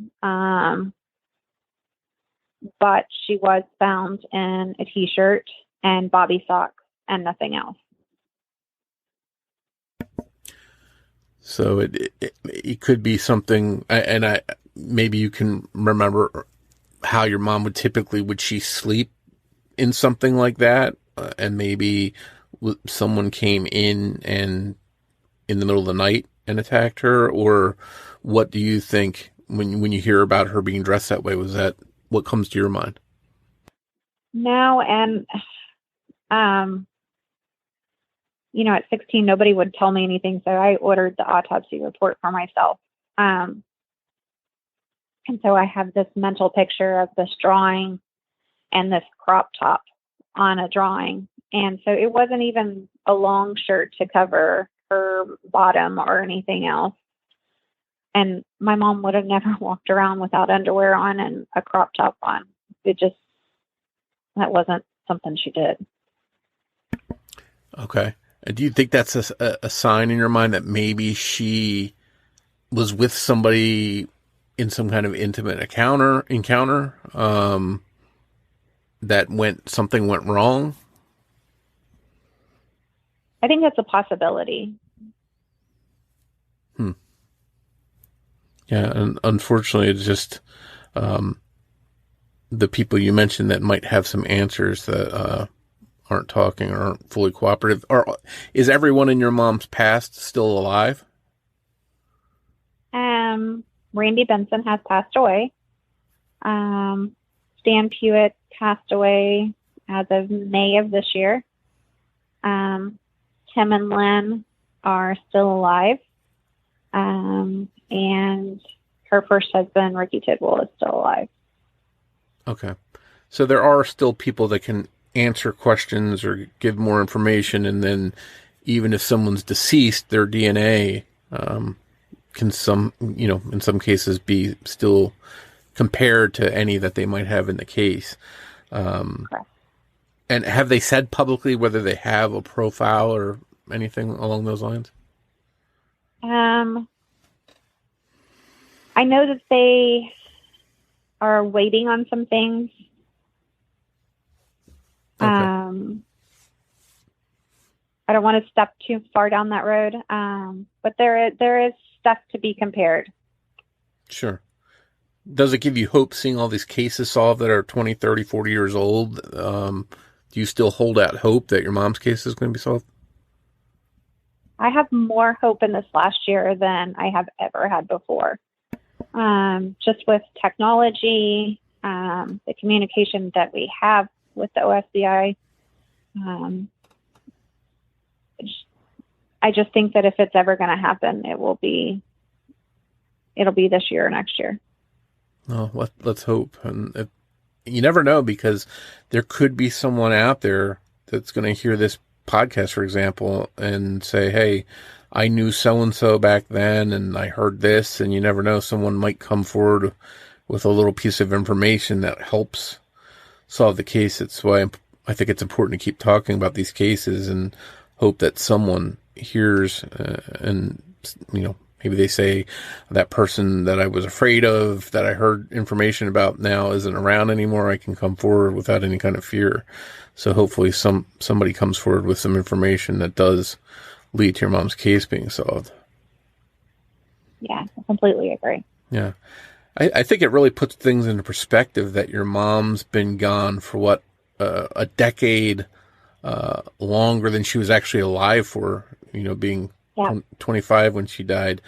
But she was found in a t-shirt and bobby socks and nothing else. So it could be something, and maybe you can remember how your mom would she sleep in something like that, and maybe someone came in and in the middle of the night and attacked her, or what do you think when you hear about her being dressed that way? Was that what comes to your mind? No, and at 16, nobody would tell me anything, so I ordered the autopsy report for myself. And so I have this mental picture of this drawing and this crop top on a drawing. And so it wasn't even a long shirt to cover her bottom or anything else. And my mom would have never walked around without underwear on and a crop top on. That wasn't something she did. Okay. And do you think that's a sign in your mind that maybe she was with somebody in some kind of intimate encounter, that something went wrong? I think that's a possibility. Yeah, and unfortunately, it's just the people you mentioned that might have some answers that aren't talking or aren't fully cooperative? Is everyone in your mom's past still alive? Randy Benson has passed away. Stan Pewitt passed away as of May of this year. Tim and Lynn are still alive. And her first husband, Ricky Tidwell, is still alive. Okay. So there are still people that can answer questions or give more information, and then even if someone's deceased, their DNA can in some cases be still compared to any that they might have in the case. Correct. And have they said publicly whether they have a profile or anything along those lines? I know that they are waiting on some things. Okay. I don't want to step too far down that road, but there is stuff to be compared. Sure. Does it give you hope seeing all these cases solved that are 20, 30, 40 years old? Do you still hold out hope that your mom's case is going to be solved? I have more hope in this last year than I have ever had before. Just with technology, the communication that we have with the OSBI, I just think that if it's ever going to happen, it'll be this year or next year. Oh, let's hope. And you never know, because there could be someone out there that's going to hear this podcast, for example, and say, hey, I knew so-and-so back then, and I heard this, and you never know, someone might come forward with a little piece of information that helps solve the case. That's why I think it's important to keep talking about these cases and hope that someone hears and, maybe they say that person that I was afraid of, that I heard information about now isn't around anymore. I can come forward without any kind of fear. So hopefully somebody comes forward with some information that does lead to your mom's case being solved. Yeah, I completely agree. Yeah. I think it really puts things into perspective that your mom's been gone for a decade longer than she was actually alive for, being 25 when she died.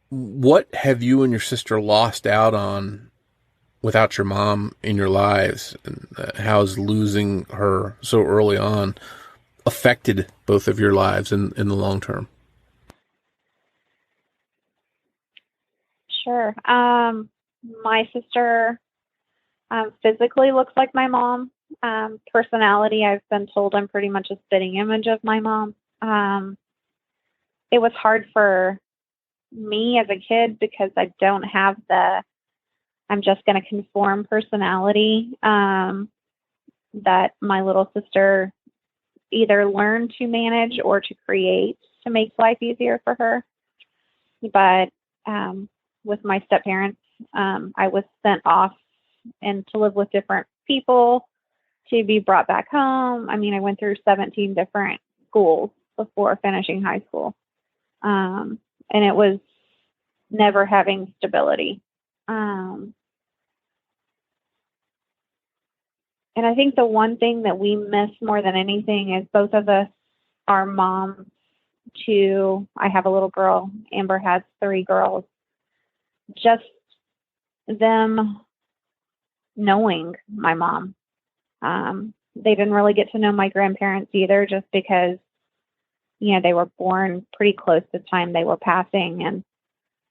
What have you and your sister lost out on without your mom in your lives? And how's losing her so early on affected both of your lives in the long term? Sure. My sister physically looks like my mom. Personality, I've been told I'm pretty much a spitting image of my mom. It was hard for me as a kid because I don't have I'm just going to conform personality that my little sister either learned to manage or to create to make life easier for her. But with my step-parents, I was sent off and to live with different people, to be brought back home. I mean, I went through 17 different schools before finishing high school. And it was never having stability. And I think the one thing that we miss more than anything is both of us are moms to, I have a little girl, Amber has 3 girls. Just them knowing my mom. They didn't really get to know my grandparents either, just because, they were born pretty close to the time they were passing, and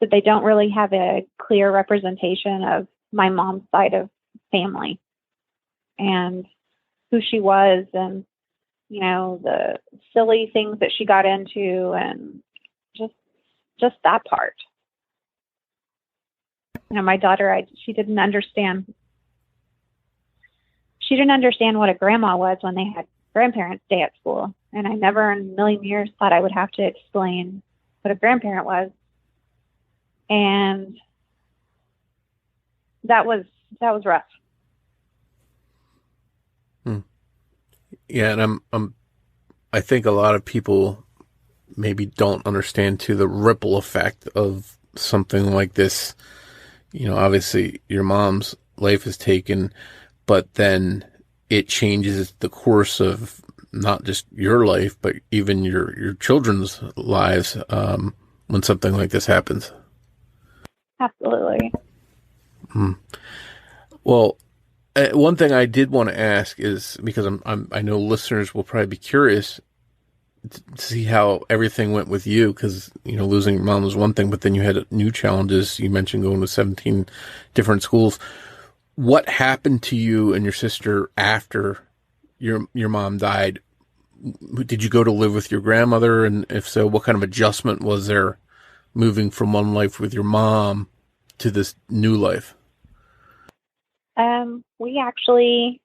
that they don't really have a clear representation of my mom's side of family and who she was, and, the silly things that she got into, and just that part. My daughter, she didn't understand. She didn't understand what a grandma was when they had grandparents stay at school. And I never in a million years thought I would have to explain what a grandparent was. And that was rough. Yeah, and I think a lot of people maybe don't understand too the ripple effect of something like this, obviously your mom's life is taken, but then it changes the course of not just your life, but even your children's lives when something like this happens. Absolutely. Well, one thing I did want to ask is, because I know listeners will probably be curious to see how everything went with you, because losing your mom was one thing, but then you had new challenges. You mentioned going to 17 different schools. What happened to you and your sister after your mom died? Did you go to live with your grandmother? And if so, what kind of adjustment was there moving from one life with your mom to this new life? We actually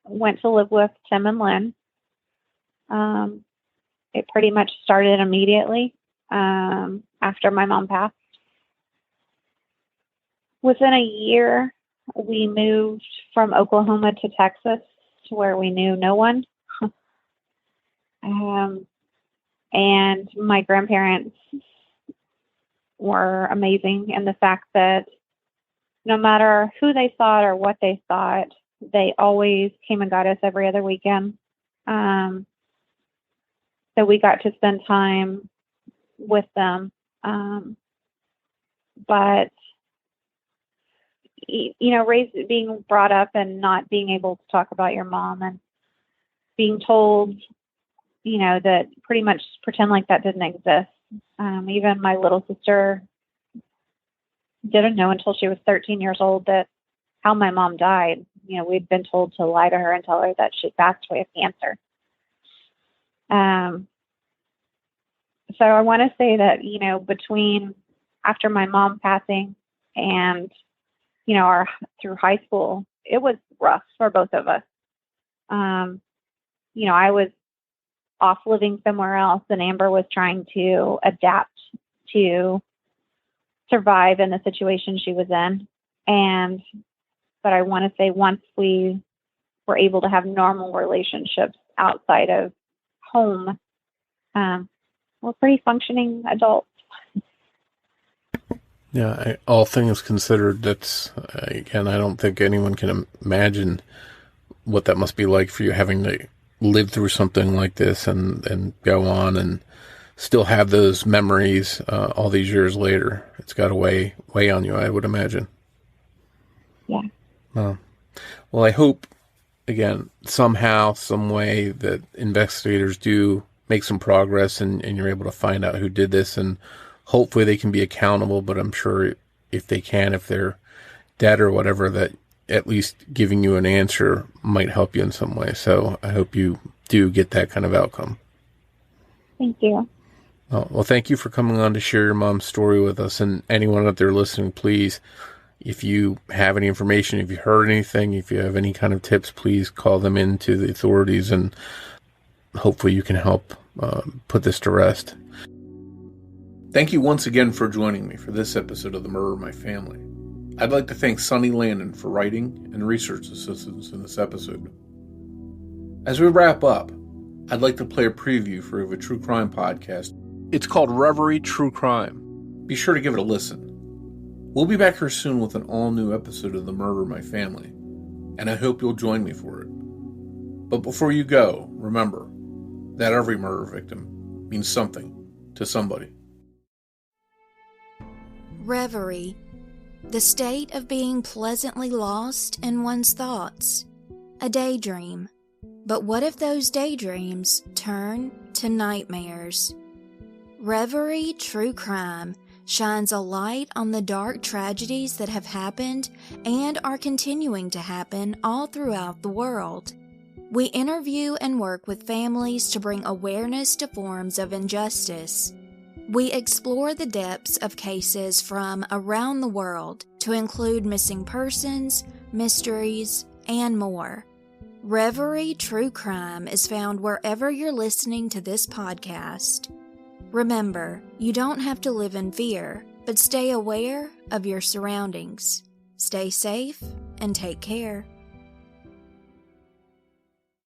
went to live with Tim and Lynn. It pretty much started immediately after my mom passed. Within a year, we moved from Oklahoma to Texas, to where we knew no one. And my grandparents were amazing in the fact that no matter who they thought or what they thought, they always came and got us every other weekend. So we got to spend time with them. But, being brought up and not being able to talk about your mom and being told, that pretty much pretend like that didn't exist. Even my little sister didn't know until she was 13 years old how my mom died. We'd been told to lie to her and tell her that she passed away of cancer. So I want to say that, between after my mom passing and, through high school, it was rough for both of us. I was off living somewhere else, and Amber was trying to adapt to survive in the situation she was in. But I want to say, once we were able to have normal relationships outside of home, we're pretty functioning adults. Yeah, all things considered, that's, again, I don't think anyone can imagine what that must be like for you, having to live through something like this and go on and still have those memories all these years later. It's got to weigh on you, I would imagine. Yeah. Well, I hope, again, somehow, some way, that investigators do make some progress and you're able to find out who did this, and hopefully they can be accountable. But I'm sure if they can, if they're dead or whatever, that at least giving you an answer might help you in some way. So I hope you do get that kind of outcome. Thank you. Well, thank you for coming on to share your mom's story with us. And anyone out there listening, please, if you have any information, if you heard anything, if you have any kind of tips, please call them into the authorities, and hopefully you can help put this to rest. Thank you once again for joining me for this episode of The Murder of My Family. I'd like to thank Sonny Landon for writing and research assistance in this episode. As we wrap up, I'd like to play a preview for a true crime podcast. It's called Reverie True Crime. Be sure to give it a listen. We'll be back here soon with an all-new episode of The Murder of My Family, and I hope you'll join me for it. But before you go, remember that every murder victim means something to somebody. Reverie, the state of being pleasantly lost in one's thoughts. A daydream. But what if those daydreams turn to nightmares? Reverie True Crime shines a light on the dark tragedies that have happened and are continuing to happen all throughout the world. We interview and work with families to bring awareness to forms of injustice. We explore the depths of cases from around the world to include missing persons, mysteries, and more. Reverie True Crime is found wherever you're listening to this podcast. Remember, you don't have to live in fear, but stay aware of your surroundings. Stay safe and take care.